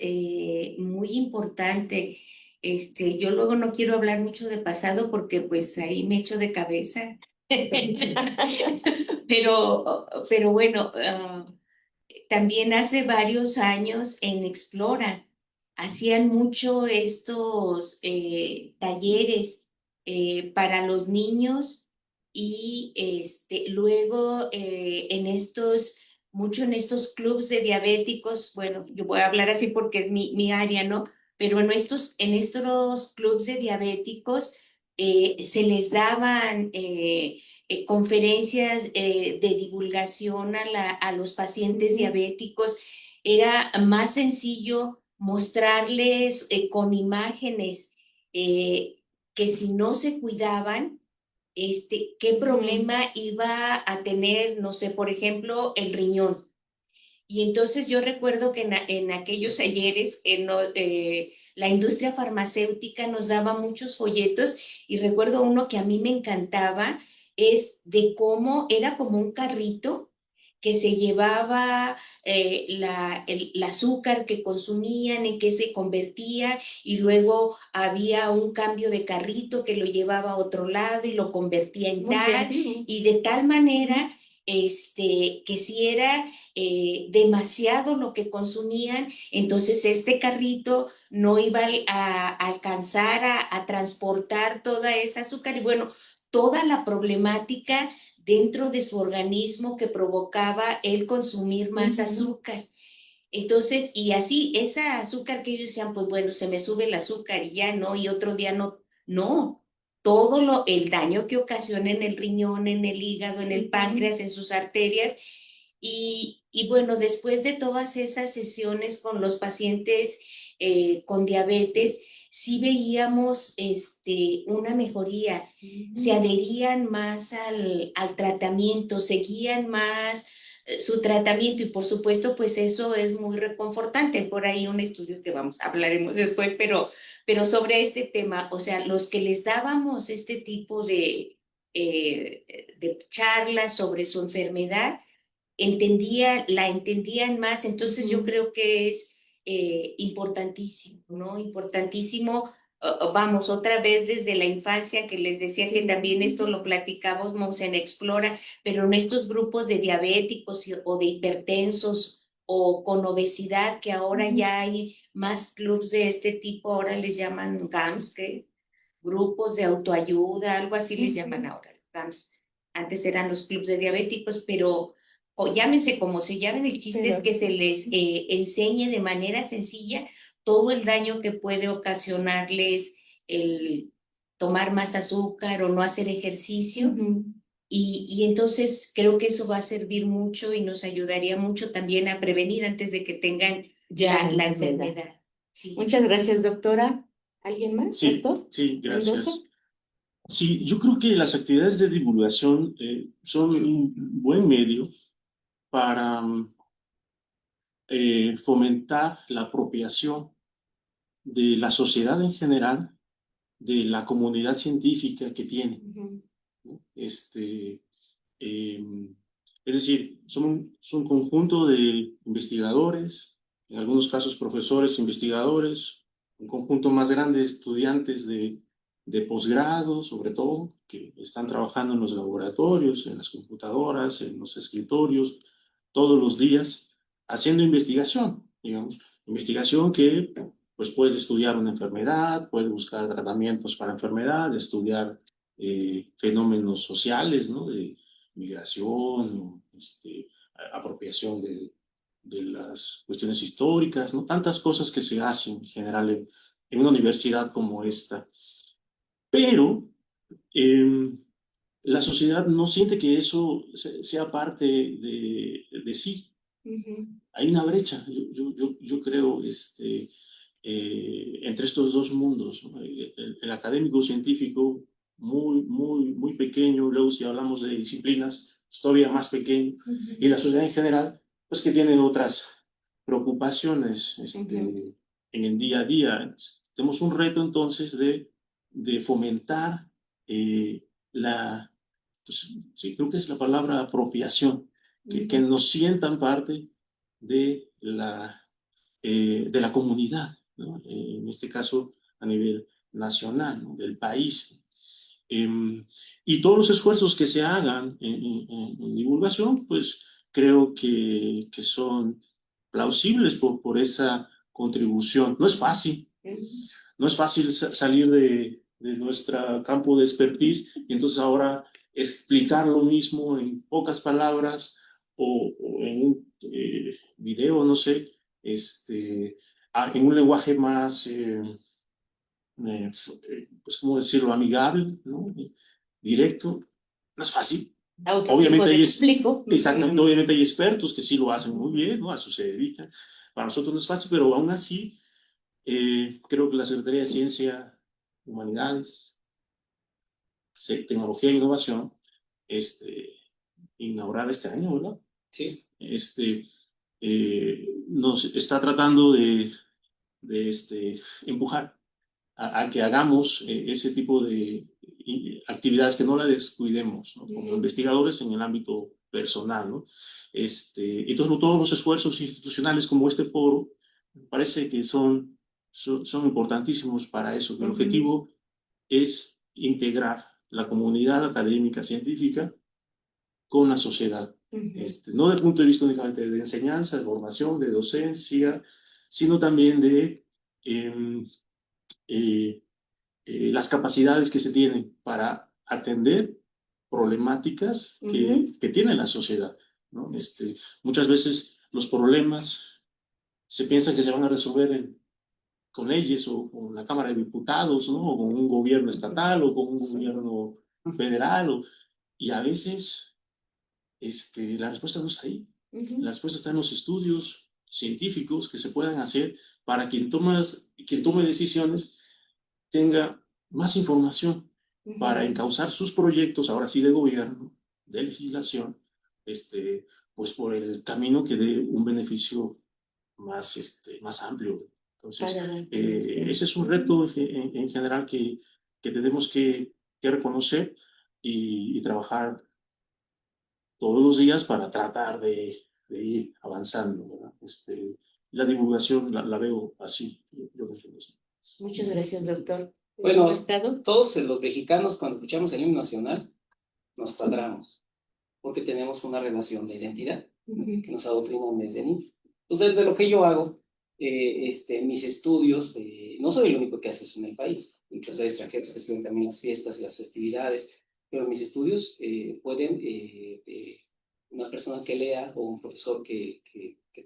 muy importante. Yo luego no quiero hablar mucho de pasado porque pues ahí me echo de cabeza. Pero bueno, también hace varios años en Explora hacían mucho estos talleres para los niños, y luego mucho en estos clubs de diabéticos. Bueno, yo voy a hablar así porque es mi área, ¿no? Pero en estos clubs de diabéticos se les daban conferencias de divulgación a los pacientes diabéticos. Era más sencillo mostrarles con imágenes que si no se cuidaban, qué problema iba a tener, no sé, por ejemplo, el riñón. Y entonces yo recuerdo que en aquellos ayeres la industria farmacéutica nos daba muchos folletos y recuerdo uno que a mí me encantaba, es de cómo era como un carrito que se llevaba el azúcar que consumían, en qué se convertía, y luego había un cambio de carrito que lo llevaba a otro lado y lo convertía en Muy tal, creativo. y de tal manera que si era demasiado lo que consumían, entonces este carrito no iba a alcanzar a transportar toda esa azúcar y bueno, toda la problemática dentro de su organismo que provocaba el consumir más azúcar. Entonces, y así, esa azúcar que ellos decían, pues bueno, se me sube el azúcar y ya no, y otro día no, no. Todo el daño que ocasiona en el riñón, en el hígado, en el páncreas, en sus arterias. Y bueno, después de todas esas sesiones con los pacientes con diabetes, sí veíamos una mejoría. Se adherían más al tratamiento, seguían más su tratamiento y por supuesto pues eso es muy reconfortante. Por ahí un estudio que hablaremos después, pero sobre este tema, o sea, los que les dábamos este tipo de charlas sobre su enfermedad, la entendían más, entonces yo creo que es importantísimo, ¿no? Importantísimo, vamos, otra vez desde la infancia que les decía que también esto lo platicábamos en Explora, pero en estos grupos de diabéticos o de hipertensos o con obesidad, que ahora ya hay más clubs de este tipo, ahora les llaman GAMS, que grupos de autoayuda, algo así les llaman ahora, GAMS. Antes eran los clubs de diabéticos, pero o llámense como se llamen, el chiste es que se les enseñe de manera sencilla todo el daño que puede ocasionarles el tomar más azúcar o no hacer ejercicio. Y entonces creo que eso va a servir mucho y nos ayudaría mucho también a prevenir antes de que tengan Ya la enfermedad. Sí. Muchas gracias, doctora. ¿Alguien más, Sí, doctor? sí, Mendoza. gracias. Sí, yo creo que las actividades de divulgación son un buen medio para fomentar la apropiación de la sociedad en general, de la comunidad científica que tiene, ¿no? Es decir, son un conjunto de investigadores, en algunos casos profesores investigadores, un conjunto más grande de estudiantes de posgrado, sobre todo, que están trabajando en los laboratorios, en las computadoras, en los escritorios, todos los días, haciendo investigación, digamos, investigación que pues puede estudiar una enfermedad, puede buscar tratamientos para enfermedad, estudiar fenómenos sociales, ¿no? De migración, apropiación de las cuestiones históricas, ¿no? Tantas cosas que se hacen en general en una universidad como esta. Pero la sociedad no siente que eso sea parte de sí. Hay una brecha, yo creo, entre estos dos mundos, ¿no? El académico científico muy pequeño, luego si hablamos de disciplinas, es todavía más pequeño, y la sociedad en general, pues que tiene otras preocupaciones en el día a día. Tenemos un reto entonces de fomentar pues, sí, creo que es la palabra apropiación, que nos sientan parte de la comunidad, ¿no? En este caso a nivel nacional, ¿no? Del país. Y todos los esfuerzos que se hagan en divulgación, pues creo que son plausibles por esa contribución. No es fácil, no es fácil salir de nuestro campo de expertise y entonces ahora explicar lo mismo en pocas palabras o en un video, no sé, en un lenguaje más, pues, ¿cómo decirlo?, amigable, ¿no? Directo. No es fácil. Obviamente exactamente, obviamente hay expertos que sí lo hacen muy bien, ¿no? A eso se dedican. Para nosotros no es fácil, pero aún así Creo que la Secretaría de Ciencia, Humanidades, Tecnología e Innovación, inaugurada este año, ¿verdad? Sí. Nos está tratando de empujar a que hagamos ese tipo de actividades, que no la descuidemos, ¿no? Como investigadores en el ámbito personal, ¿no? Entonces, todos los esfuerzos institucionales como este foro, me parece que son importantísimos para eso. El objetivo es integrar la comunidad académica científica con la sociedad. No desde el punto de vista únicamente de enseñanza, de formación, de docencia, sino también de las capacidades que se tienen para atender problemáticas que tiene la sociedad, ¿no? Muchas veces los problemas se piensa que se van a resolver con leyes o con la Cámara de Diputados, ¿no? O con un gobierno estatal o con un gobierno federal, y a veces la respuesta no está ahí. La respuesta está en los estudios científicos que se puedan hacer para quien tome decisiones tenga más información para encauzar sus proyectos, ahora sí de gobierno, de legislación, pues por el camino que dé un beneficio más amplio. Entonces, ese es un reto en general que tenemos que reconocer y trabajar todos los días para tratar de ir avanzando, ¿verdad? La divulgación la veo así, yo lo entiendo así. Muchas gracias, doctor. Bueno, todos los mexicanos, cuando escuchamos el himno nacional, nos cuadramos, porque tenemos una relación de identidad que nos adoctrinan desde niños. Entonces, de lo que yo hago, mis estudios, no soy el único que hace eso en el país, incluso hay extranjeros que estudian también las fiestas y las festividades, pero mis estudios pueden, una persona que lea o un profesor que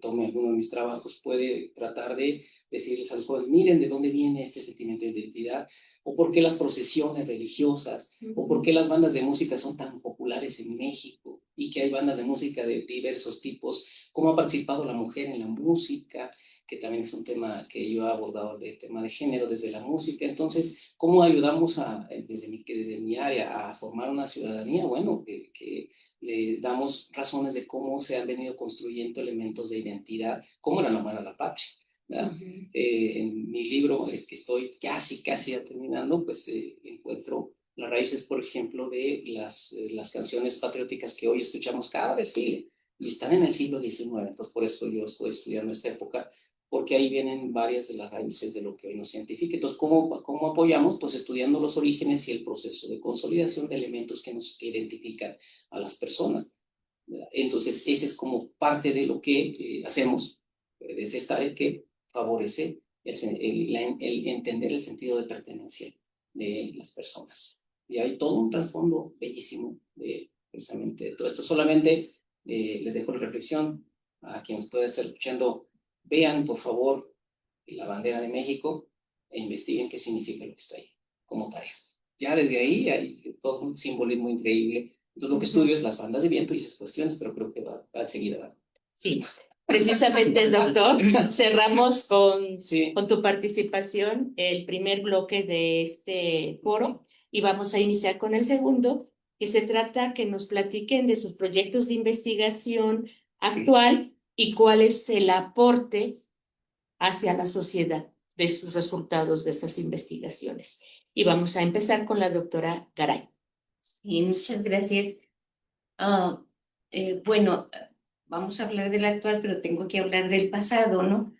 tome alguno de mis trabajos puede tratar de decirles a los jóvenes, miren de dónde viene este sentimiento de identidad, o por qué las procesiones religiosas, o por qué las bandas de música son tan populares en México, y que hay bandas de música de diversos tipos, cómo ha participado la mujer en la música, que también es un tema que yo he abordado, de tema de género desde la música. Entonces, ¿cómo ayudamos desde mi área a formar una ciudadanía? Bueno, que le damos razones de cómo se han venido construyendo elementos de identidad, como el amor a la patria. En mi libro, que estoy casi ya terminando, pues encuentro las raíces, por ejemplo, de las canciones patrióticas que hoy escuchamos cada desfile, y están en el siglo XIX. Entonces, por eso yo estoy estudiando esta época, porque ahí vienen varias de las raíces de lo que hoy nos identifica. Entonces, ¿cómo apoyamos? Pues estudiando los orígenes y el proceso de consolidación de elementos que identifican a las personas, ¿verdad? Entonces, ese es como parte de lo que hacemos desde esta área, que favorece el entender el sentido de pertenencia de las personas. Y hay todo un trasfondo bellísimo precisamente de todo esto. Solamente les dejo la reflexión a quienes puedan estar escuchando: vean, por favor, la bandera de México e investiguen qué significa lo que está ahí, como tarea. Ya desde ahí hay todo un simbolismo increíble. Entonces, lo que estudio es las bandas de viento y esas cuestiones, pero creo que va enseguida. Sí, precisamente, doctor, cerramos con tu participación el primer bloque de este foro, y vamos a iniciar con el segundo, que se trata que nos platiquen de sus proyectos de investigación actual y cuál es el aporte hacia la sociedad de sus resultados de estas investigaciones. Y vamos a empezar con la doctora Garay. Sí, muchas gracias. Bueno, vamos a hablar del actual, pero tengo que hablar del pasado, ¿no?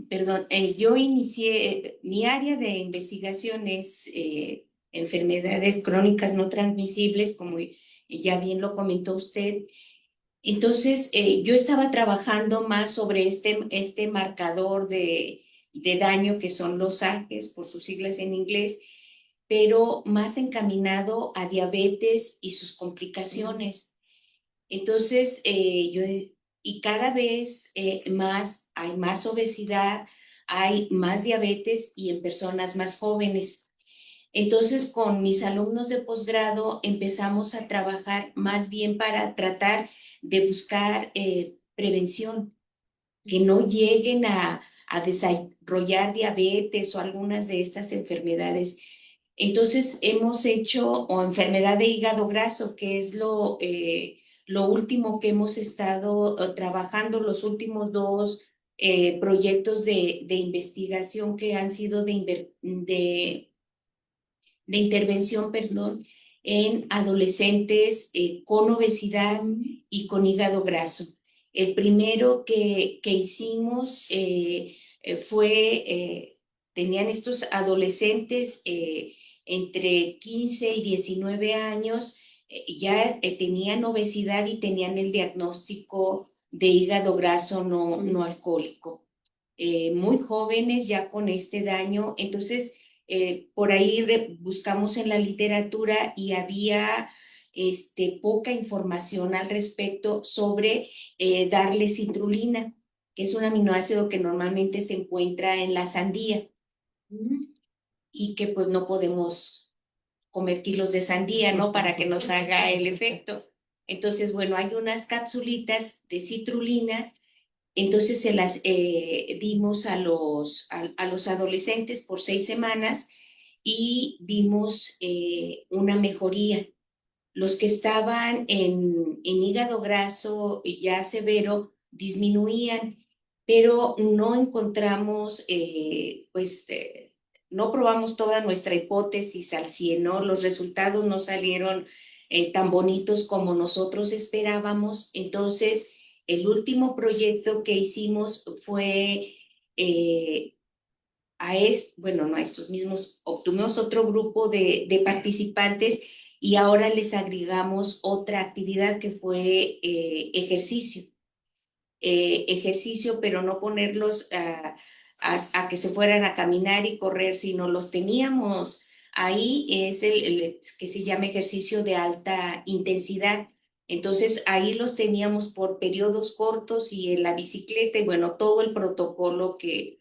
Perdón, yo inicié, mi área de investigación es enfermedades crónicas no transmisibles, como ya bien lo comentó usted. Entonces, yo estaba trabajando más sobre este marcador de daño, que son los ARGES, por sus siglas en inglés, pero más encaminado a diabetes y sus complicaciones. Entonces, y cada vez hay más obesidad, hay más diabetes, y en personas más jóvenes. Entonces, con mis alumnos de posgrado empezamos a trabajar más bien para tratar de buscar prevención, que no lleguen a a desarrollar diabetes o algunas de estas enfermedades. Entonces hemos hecho, o enfermedad de hígado graso, que es lo último que hemos estado trabajando, los últimos dos proyectos de investigación que han sido de intervención, perdón, en adolescentes con obesidad y con hígado graso. El primero que hicimos tenían estos adolescentes entre 15 y 19 años, ya tenían obesidad y tenían el diagnóstico de hígado graso no alcohólico. Muy jóvenes ya con este daño, entonces por ahí buscamos en la literatura y había poca información al respecto sobre darle citrulina, que es un aminoácido que normalmente se encuentra en la sandía y que pues no podemos comer kilos de sandía, ¿no? Para que nos haga el efecto. Entonces, bueno, hay unas capsulitas de citrulina. Entonces se las dimos a los adolescentes por 6 semanas y vimos una mejoría. Los que estaban en hígado graso ya severo disminuían, pero no encontramos, no probamos toda nuestra hipótesis al 100, ¿no? Los resultados no salieron tan bonitos como nosotros esperábamos. Entonces, el último proyecto que hicimos fue no a estos mismos, obtuvimos otro grupo de participantes y ahora les agregamos otra actividad que fue ejercicio. Ejercicio, pero no ponerlos a que se fueran a caminar y correr, sino los teníamos ahí, es el que se llama ejercicio de alta intensidad. Entonces ahí los teníamos por periodos cortos y en la bicicleta y bueno, todo el protocolo que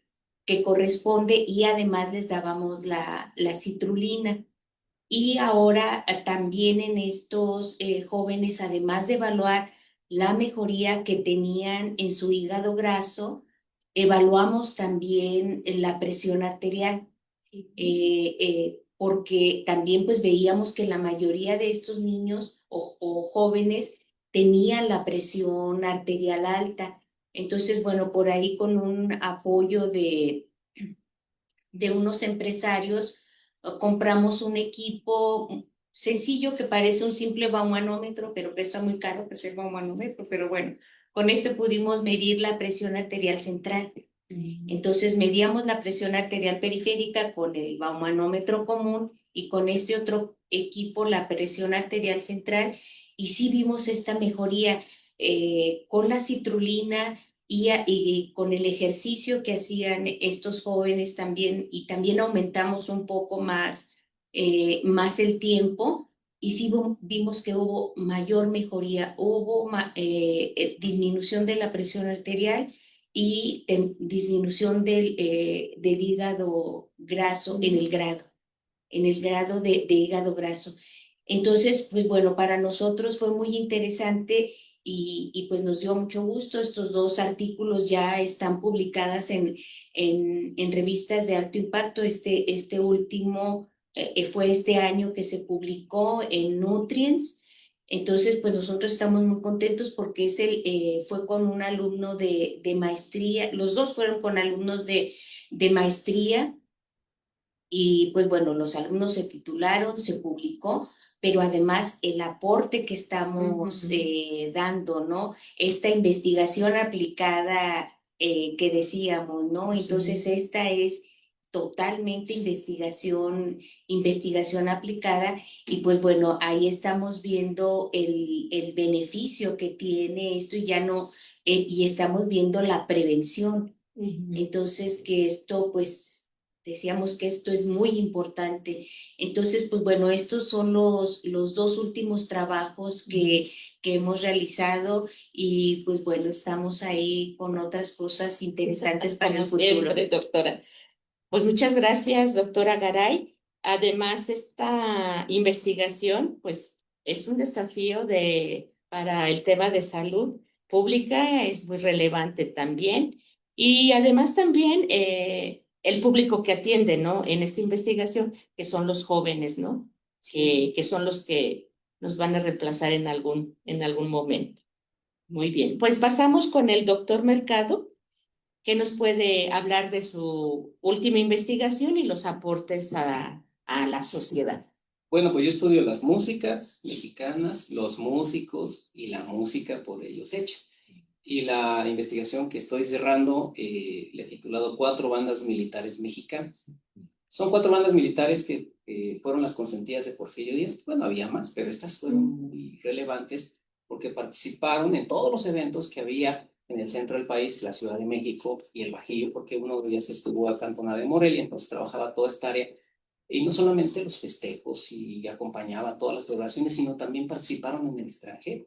corresponde y además les dábamos la citrulina. Y ahora también en estos jóvenes, además de evaluar la mejoría que tenían en su hígado graso, evaluamos también la presión arterial, porque también pues veíamos que la mayoría de estos niños o jóvenes tenían la presión arterial alta. Entonces, bueno, por ahí con un apoyo de unos empresarios, compramos un equipo sencillo que parece un simple baumanómetro, pero que está muy caro que es el baumanómetro, pero bueno, con esto pudimos medir la presión arterial central. Entonces medíamos la presión arterial periférica con el baumanómetro común y con este otro equipo la presión arterial central y sí vimos esta mejoría con la citrulina y con el ejercicio que hacían estos jóvenes también, y también aumentamos un poco más el tiempo, y sí vimos que hubo mayor mejoría, hubo disminución de la presión arterial y disminución del hígado graso en el grado de hígado graso. Entonces, pues bueno, para nosotros fue muy interesante y pues nos dio mucho gusto. Estos dos artículos ya están publicadas en revistas de alto impacto. Este último fue este año que se publicó en Nutrients. Entonces, pues nosotros estamos muy contentos porque fue con un alumno de maestría. Los dos fueron con alumnos de maestría. Y pues bueno, los alumnos se titularon, se publicó, pero además el aporte que estamos dando, ¿no? Esta investigación aplicada que decíamos, ¿no? Entonces esta es totalmente investigación aplicada y pues bueno, ahí estamos viendo el beneficio que tiene esto y ya no, y estamos viendo la prevención. Entonces que esto pues decíamos que esto es muy importante. Entonces, pues bueno, estos son los dos últimos trabajos que hemos realizado y pues bueno, estamos ahí con otras cosas interesantes para el futuro. Siempre, doctora. Pues muchas gracias, doctora Garay. Además, esta investigación, pues, es un desafío para el tema de salud pública, es muy relevante también. Y además también el público que atiende, ¿no? En esta investigación, que son los jóvenes, ¿no? Que son los que nos van a reemplazar en algún momento. Muy bien, pues pasamos con el doctor Mercado, que nos puede hablar de su última investigación y los aportes a la sociedad. Bueno, pues yo estudio las músicas mexicanas, los músicos y la música por ellos hecha. Y la investigación que estoy cerrando le he titulado Cuatro bandas militares mexicanas. Son cuatro bandas militares que fueron las consentidas de Porfirio Díaz. Bueno, había más, pero estas fueron muy relevantes porque participaron en todos los eventos que había en el centro del país, la Ciudad de México y el Bajío, porque uno de ellos estuvo acantonado en Morelia, entonces trabajaba toda esta área. Y no solamente los festejos y acompañaba todas las celebraciones, sino también participaron en el extranjero,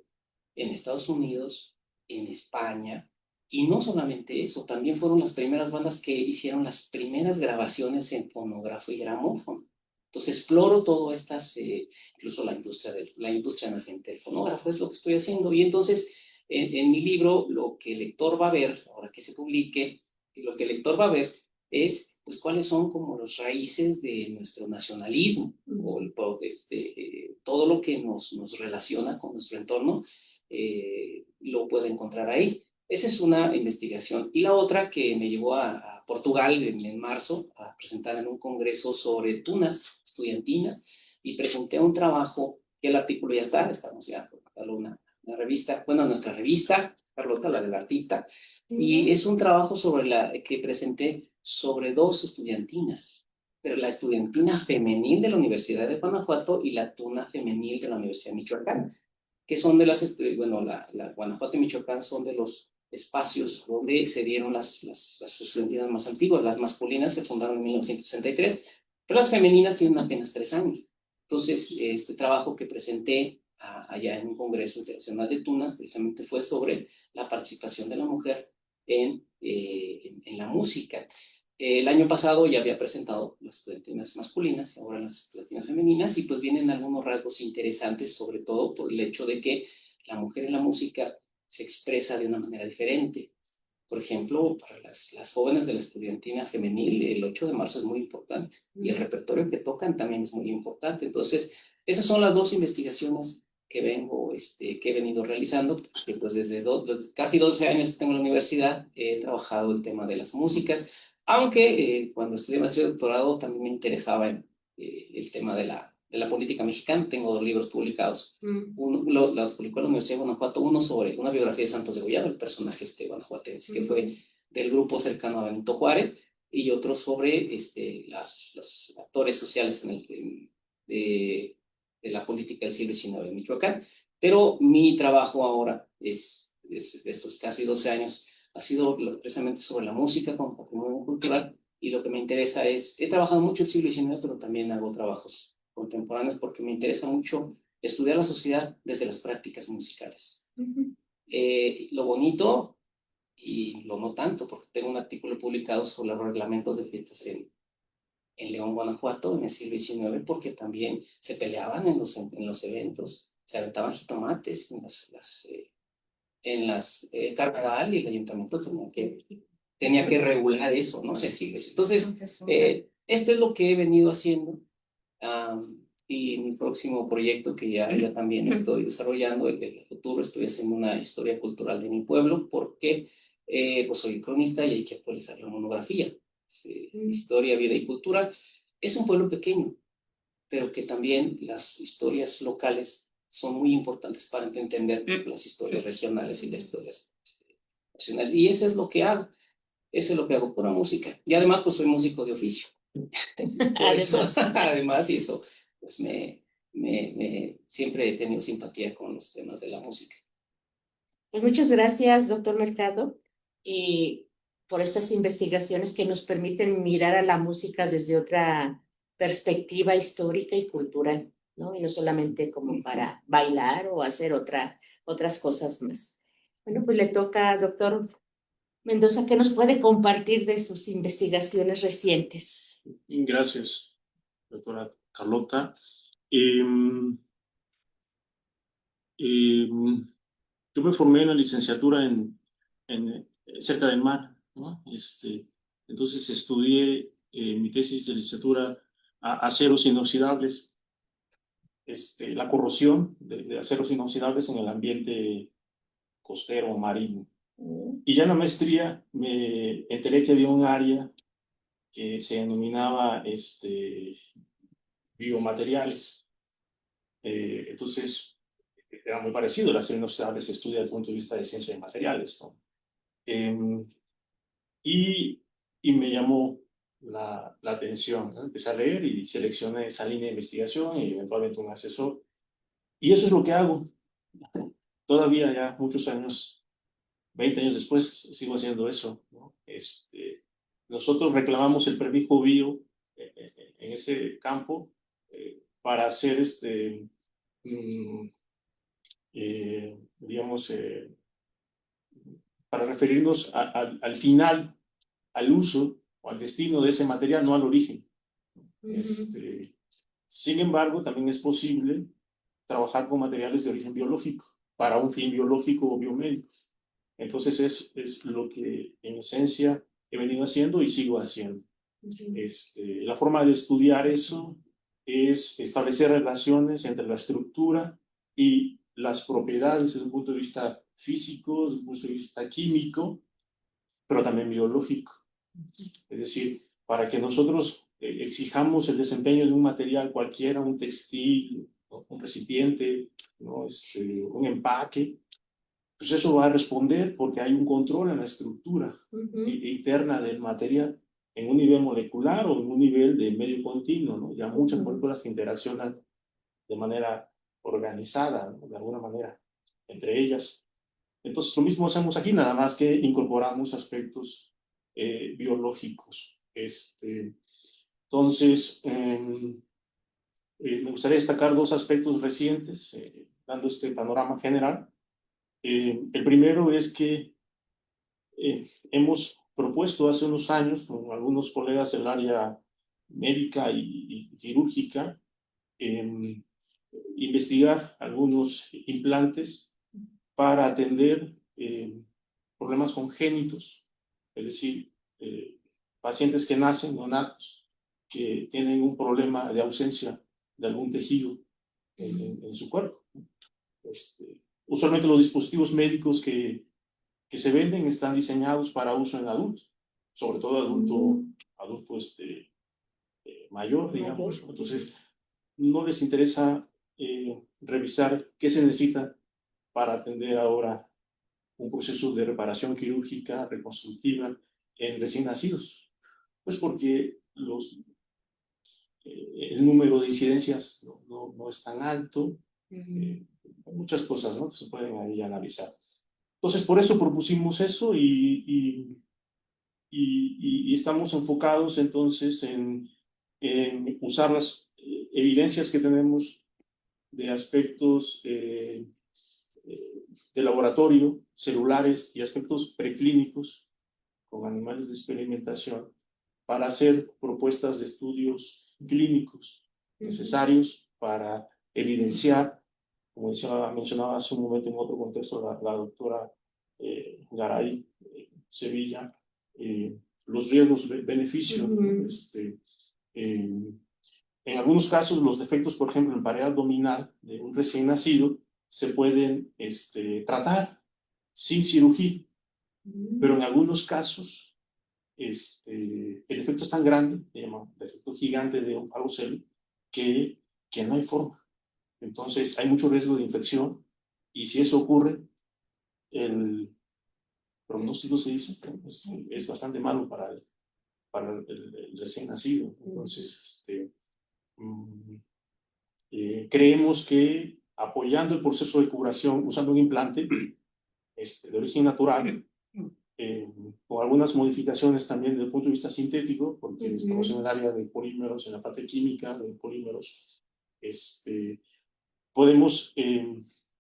en Estados Unidos, en España. Y no solamente eso, también fueron las primeras bandas que hicieron las primeras grabaciones en fonógrafo y gramófono. Entonces exploro todo estas, incluso la industria naciente del fonógrafo, es lo que estoy haciendo. Y entonces en mi libro lo que el lector va a ver, ahora que se publique, lo que el lector va a ver es pues cuáles son como las raíces de nuestro nacionalismo, o todo lo que nos relaciona con nuestro entorno, lo puede encontrar ahí. Esa es una investigación. Y la otra que me llevó a Portugal en marzo a presentar en un congreso sobre tunas estudiantinas y presenté un trabajo que el artículo ya está, estamos ya por mandarlo una revista, bueno, nuestra revista, Carlota, la del artista, y es un trabajo que presenté sobre dos estudiantinas, pero la estudiantina femenil de la Universidad de Guanajuato y la tuna femenil de la Universidad de Michoacán, que son de bueno, la Guanajuato y Michoacán son de los espacios donde se dieron las estudiantinas más antiguas. Las masculinas se fundaron en 1963, pero las femeninas tienen apenas 3 años. Entonces, este trabajo que presenté allá en un Congreso Internacional de Tunas precisamente fue sobre la participación de la mujer en la música. El año pasado ya había presentado las estudiantinas masculinas y ahora las estudiantinas femeninas, y pues vienen algunos rasgos interesantes, sobre todo por el hecho de que la mujer en la música se expresa de una manera diferente. Por ejemplo, para las jóvenes de la estudiantina femenil, el 8 de marzo es muy importante y el repertorio que tocan también es muy importante. Entonces, esas son las dos investigaciones que que he venido realizando, que pues desde casi 12 años que tengo en la universidad he trabajado el tema de las músicas, aunque cuando estudié maestría y doctorado también me interesaba el tema de la política mexicana. Tengo 2 libros publicados. Las publicó la Universidad de Guanajuato, uno sobre una biografía de Santos de Gollado, el personaje guanajuatense, que fue del grupo cercano a Benito Juárez, y otro sobre los actores sociales de la política del siglo XIX en Michoacán. Pero mi trabajo ahora de estos casi 12 años ha sido precisamente sobre la música como patrimonio cultural, y lo que me interesa he trabajado mucho el siglo XIX, pero también hago trabajos contemporáneos porque me interesa mucho estudiar la sociedad desde las prácticas musicales. Lo bonito y lo no tanto, porque tengo un artículo publicado sobre los reglamentos de fiestas en León, Guanajuato, en el siglo XIX, porque también se peleaban en los eventos, se aventaban jitomates en las carnaval, y el ayuntamiento tenía que regular eso, ¿no? Entonces, esto es lo que he venido haciendo. Y mi próximo proyecto que ya también estoy desarrollando, en el futuro estoy haciendo una historia cultural de mi pueblo, porque pues soy cronista y hay que actualizar la monografía. Historia, vida y cultura. Es un pueblo pequeño, pero que también las historias locales son muy importantes para entender las historias regionales y las historias nacionales. Y eso es lo que hago. Eso es lo que hago, pura música. Y además, pues soy músico de oficio. Además, y eso, pues siempre he tenido simpatía con los temas de la música. Pues muchas gracias, doctor Mercado, y por estas investigaciones que nos permiten mirar a la música desde otra perspectiva histórica y cultural, ¿no? Y no solamente como para bailar o hacer otras cosas más. Bueno, pues le toca, doctor Mendoza, ¿qué nos puede compartir de sus investigaciones recientes? Gracias, doctora Carlota. Yo me formé en la licenciatura cerca del mar, ¿no? Entonces estudié mi tesis de licenciatura a aceros inoxidables, la corrosión de aceros inoxidables en el ambiente costero o marino. Y ya en la maestría me enteré que había un área que se denominaba biomateriales. Entonces, era muy parecido, el acero inoxidable se estudia desde el punto de vista de ciencia de materiales, ¿no? Y me llamó la atención, ¿no? Empecé a leer y seleccioné esa línea de investigación y eventualmente un asesor. Y eso es lo que hago. Todavía ya muchos años, 20 años después, sigo haciendo eso, ¿no? Nosotros reclamamos el prefijo bio en ese campo para hacer digamos, para referirnos al final, al uso o al destino de ese material, no al origen. Sin embargo, también es posible trabajar con materiales de origen biológico para un fin biológico o biomédico. Entonces es lo que en esencia he venido haciendo y sigo haciendo. La forma de estudiar eso es establecer relaciones entre la estructura y las propiedades desde un punto de vista físico, desde un punto de vista químico, pero también biológico. Es decir, para que nosotros exijamos el desempeño de un material cualquiera, un textil, ¿no? Un recipiente, ¿no? Un empaque, pues eso va a responder porque hay un control en la estructura interna del material en un nivel molecular o en un nivel de medio continuo, ¿no? Ya muchas moléculas que interaccionan de manera organizada, ¿no? De alguna manera, entre ellas. Entonces, lo mismo hacemos aquí, nada más que incorporamos aspectos biológicos. Entonces, me gustaría destacar dos aspectos recientes, dando este panorama general. El primero es que hemos propuesto hace unos años con algunos colegas del área médica y quirúrgica investigar algunos implantes para atender problemas congénitos, es decir, pacientes que nacen neonatos, que tienen un problema de ausencia de algún tejido en su cuerpo. Usualmente los dispositivos médicos que se venden están diseñados para uso en adultos, sobre todo adulto mayor, digamos. Entonces, no les interesa revisar qué se necesita para atender ahora un proceso de reparación quirúrgica reconstructiva en recién nacidos. Pues porque el número de incidencias no es tan alto. Hay muchas cosas, ¿no?, que se pueden ahí analizar. Entonces, por eso propusimos eso y estamos enfocados entonces en usar las evidencias que tenemos de aspectos de laboratorio, celulares y aspectos preclínicos con animales de experimentación para hacer propuestas de estudios clínicos necesarios para evidenciar, como mencionaba hace un momento en otro contexto la doctora Garay Sevilla, los riesgos, beneficios. En algunos casos, los defectos, por ejemplo, en pared abdominal de un recién nacido, se pueden tratar sin cirugía, pero en algunos casos el efecto es tan grande, se llama efecto gigante de un varocelo, que no hay forma. Entonces hay mucho riesgo de infección y si eso ocurre, el pronóstico, se dice, es bastante malo para el recién nacido. Entonces, creemos que apoyando el proceso de curación usando un implante de origen natural, con algunas modificaciones también desde el punto de vista sintético, porque estamos en el área de polímeros, en la parte química de polímeros, podemos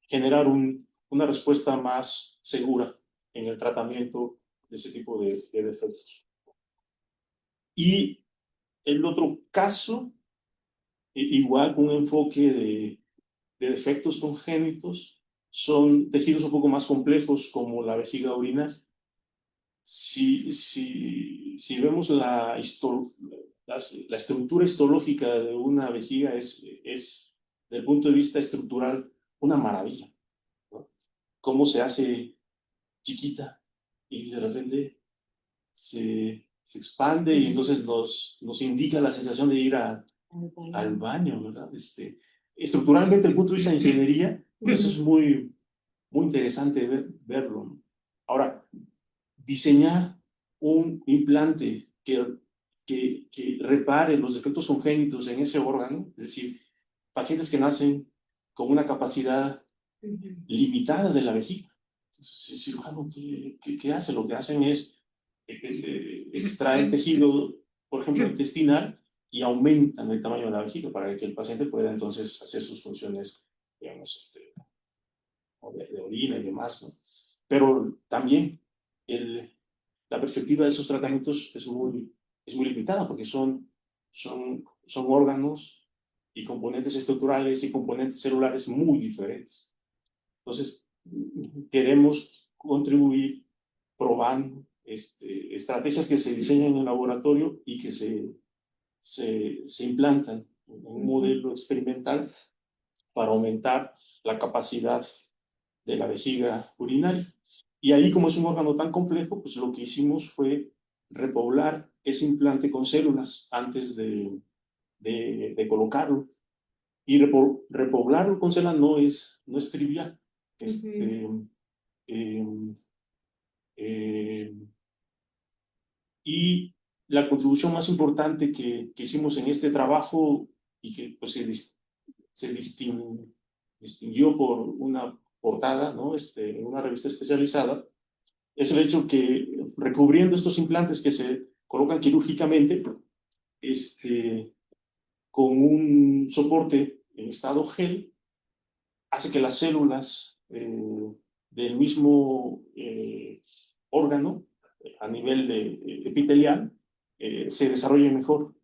generar una respuesta más segura en el tratamiento de ese tipo de defectos. Y el otro caso, igual con un enfoque de defectos congénitos, son tejidos un poco más complejos como la vejiga urinaria. si vemos la estructura histológica de una vejiga, desde el punto de vista estructural, una maravilla, ¿no? Cómo se hace chiquita y de repente se expande y entonces nos indica la sensación de ir al baño, ¿verdad? Estructuralmente, desde el punto de vista de ingeniería, eso es muy interesante verlo, ¿no? Ahora, diseñar un implante que repare los defectos congénitos en ese órgano, es decir, pacientes que nacen con una capacidad limitada de la vejiga. Entonces, el cirujano, ¿qué hace? Lo que hacen es extraer tejido, por ejemplo, intestinal, y aumentan el tamaño de la vejiga para que el paciente pueda entonces hacer sus funciones, digamos, de orina y demás, ¿no? Pero también la perspectiva de esos tratamientos es muy limitada porque son órganos y componentes estructurales y componentes celulares muy diferentes. Entonces, queremos contribuir probando estrategias que se diseñan en el laboratorio y que se implantan en un modelo experimental para aumentar la capacidad de la vejiga urinaria. Y ahí, como es un órgano tan complejo, pues lo que hicimos fue repoblar ese implante con células antes de colocarlo. Y repoblarlo con células no es trivial. Y la contribución más importante que hicimos en este trabajo y que pues, se distinguió por una portada, ¿no? En una revista especializada, es el hecho que recubriendo estos implantes que se colocan quirúrgicamente, con un soporte en estado gel, hace que las células del mismo órgano, a nivel epitelial, se desarrollen mejor.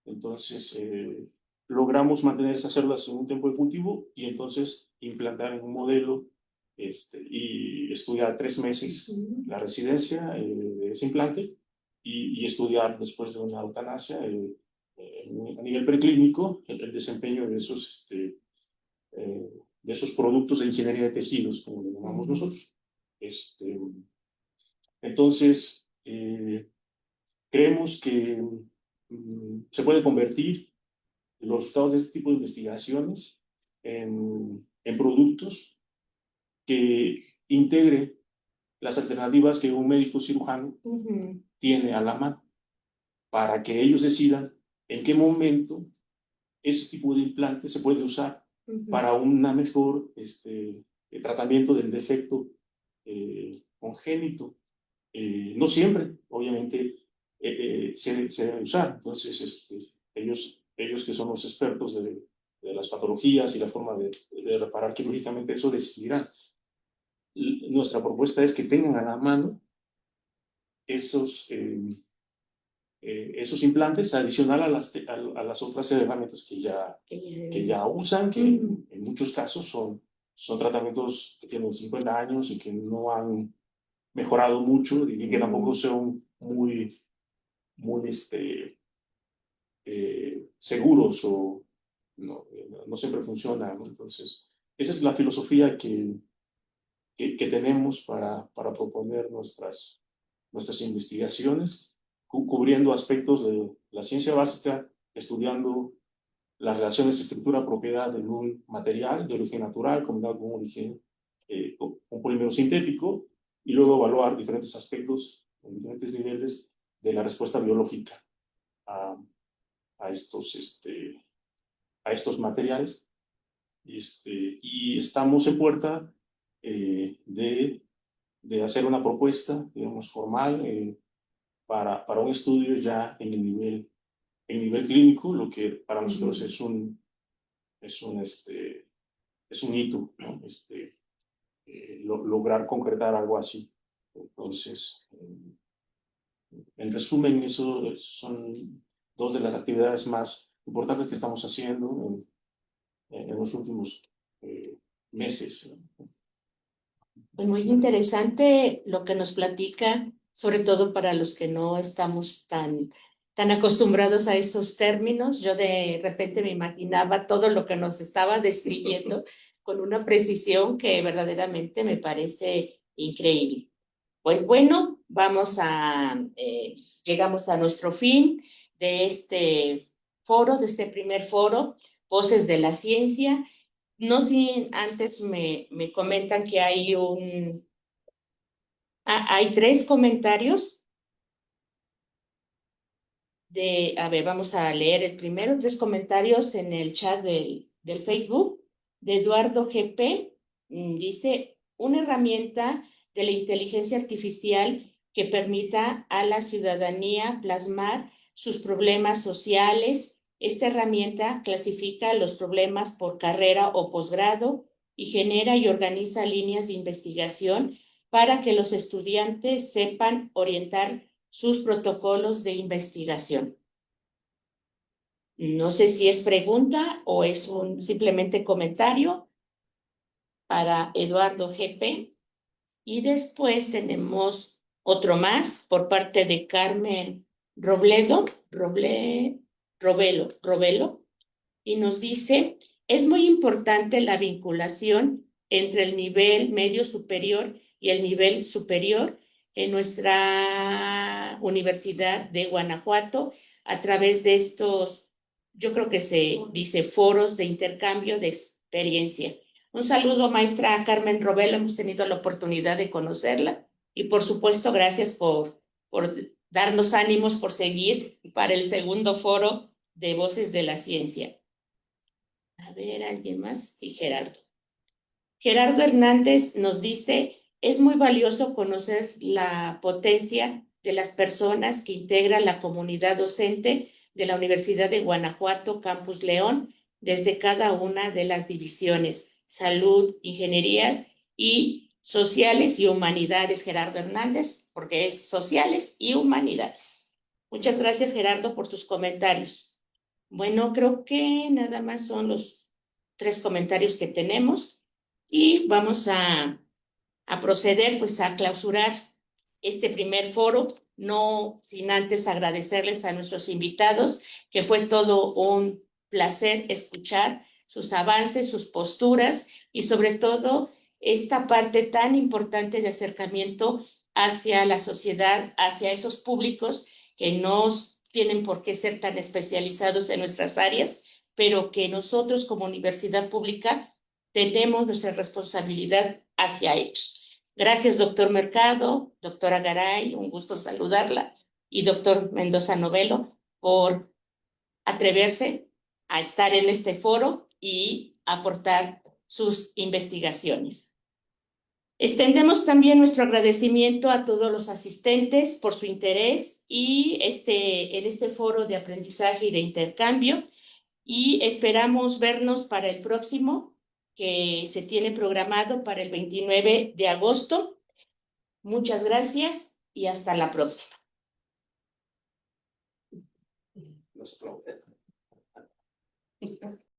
Entonces, logramos mantener esas células en un tiempo de cultivo y entonces implantar en un modelo y estudiar 3 meses la residencia de ese implante y estudiar después de una eutanasia a nivel preclínico el desempeño de esos productos de ingeniería de tejidos, como lo llamamos nosotros. Entonces, creemos que se puede convertir los resultados de este tipo de investigaciones en productos que integren las alternativas que un médico cirujano tiene a la mano para que ellos decidan en qué momento ese tipo de implante se puede usar para un mejor tratamiento del defecto congénito. No siempre, obviamente, se debe usar. Entonces, ellos que son los expertos de las patologías y la forma de reparar quirúrgicamente eso decidirán. Nuestra propuesta es que tengan a la mano esos implantes adicional a las otras herramientas que ya usan, que en muchos casos son tratamientos que tienen 50 años y que no han mejorado mucho y que tampoco son muy seguros o no siempre funcionan, ¿no? Entonces, esa es la filosofía que tenemos para proponer nuestras investigaciones, cubriendo aspectos de la ciencia básica, estudiando las relaciones de estructura-propiedad en un material de origen natural combinado con un origen, un polímero sintético, y luego evaluar diferentes aspectos en diferentes niveles de la respuesta biológica a estos materiales. Y estamos en puerta de hacer una propuesta, digamos, formal para un estudio ya en nivel clínico, lo que para nosotros es un hito, ¿no? Lograr concretar algo así. Entonces, en resumen, eso son 2 de las actividades más importantes que estamos haciendo en los últimos meses. Pues muy interesante lo que nos platica sobre todo para los que no estamos tan acostumbrados a esos términos. Yo de repente me imaginaba todo lo que nos estaba describiendo con una precisión que verdaderamente me parece increíble. Pues bueno, llegamos a nuestro fin de este foro, de este primer foro, Voces de la Ciencia. No sin antes me comentan que hay hay 3 comentarios a ver, vamos a leer el primero, 3 comentarios en el chat del Facebook de Eduardo GP. Dice, una herramienta de la inteligencia artificial que permita a la ciudadanía plasmar sus problemas sociales. Esta herramienta clasifica los problemas por carrera o posgrado y genera y organiza líneas de investigación para que los estudiantes sepan orientar sus protocolos de investigación. No sé si es pregunta o es un simplemente comentario para Eduardo GP. Y después tenemos otro más por parte de Carmen Robelo, y nos dice, es muy importante la vinculación entre el nivel medio superior y el nivel superior en nuestra Universidad de Guanajuato a través de estos, yo creo que se dice foros de intercambio de experiencia. Un saludo, maestra Carmen Robelo, hemos tenido la oportunidad de conocerla y por supuesto gracias por darnos ánimos por seguir para el segundo foro de Voces de la Ciencia. A ver, ¿alguien más? Sí, Gerardo. Gerardo Hernández nos dice, es muy valioso conocer la potencia de las personas que integran la comunidad docente de la Universidad de Guanajuato, Campus León, desde cada una de las divisiones, salud, ingenierías y sociales y humanidades, Gerardo Hernández, porque es sociales y humanidades. Muchas gracias, Gerardo, por tus comentarios. Bueno, creo que nada más son los 3 comentarios que tenemos y vamos a proceder pues a clausurar este primer foro, no sin antes agradecerles a nuestros invitados, que fue todo un placer escuchar sus avances, sus posturas y sobre todo esta parte tan importante de acercamiento hacia la sociedad, hacia esos públicos que no tienen por qué ser tan especializados en nuestras áreas, pero que nosotros como universidad pública tenemos nuestra responsabilidad hacia ellos. Gracias, doctor Mercado, doctora Garay, un gusto saludarla, y doctor Mendoza Novelo, por atreverse a estar en este foro y aportar sus investigaciones. Extendemos también nuestro agradecimiento a todos los asistentes por su interés y en este foro de aprendizaje y de intercambio, y esperamos vernos para el próximo, que se tiene programado para el 29 de agosto. Muchas gracias y hasta la próxima.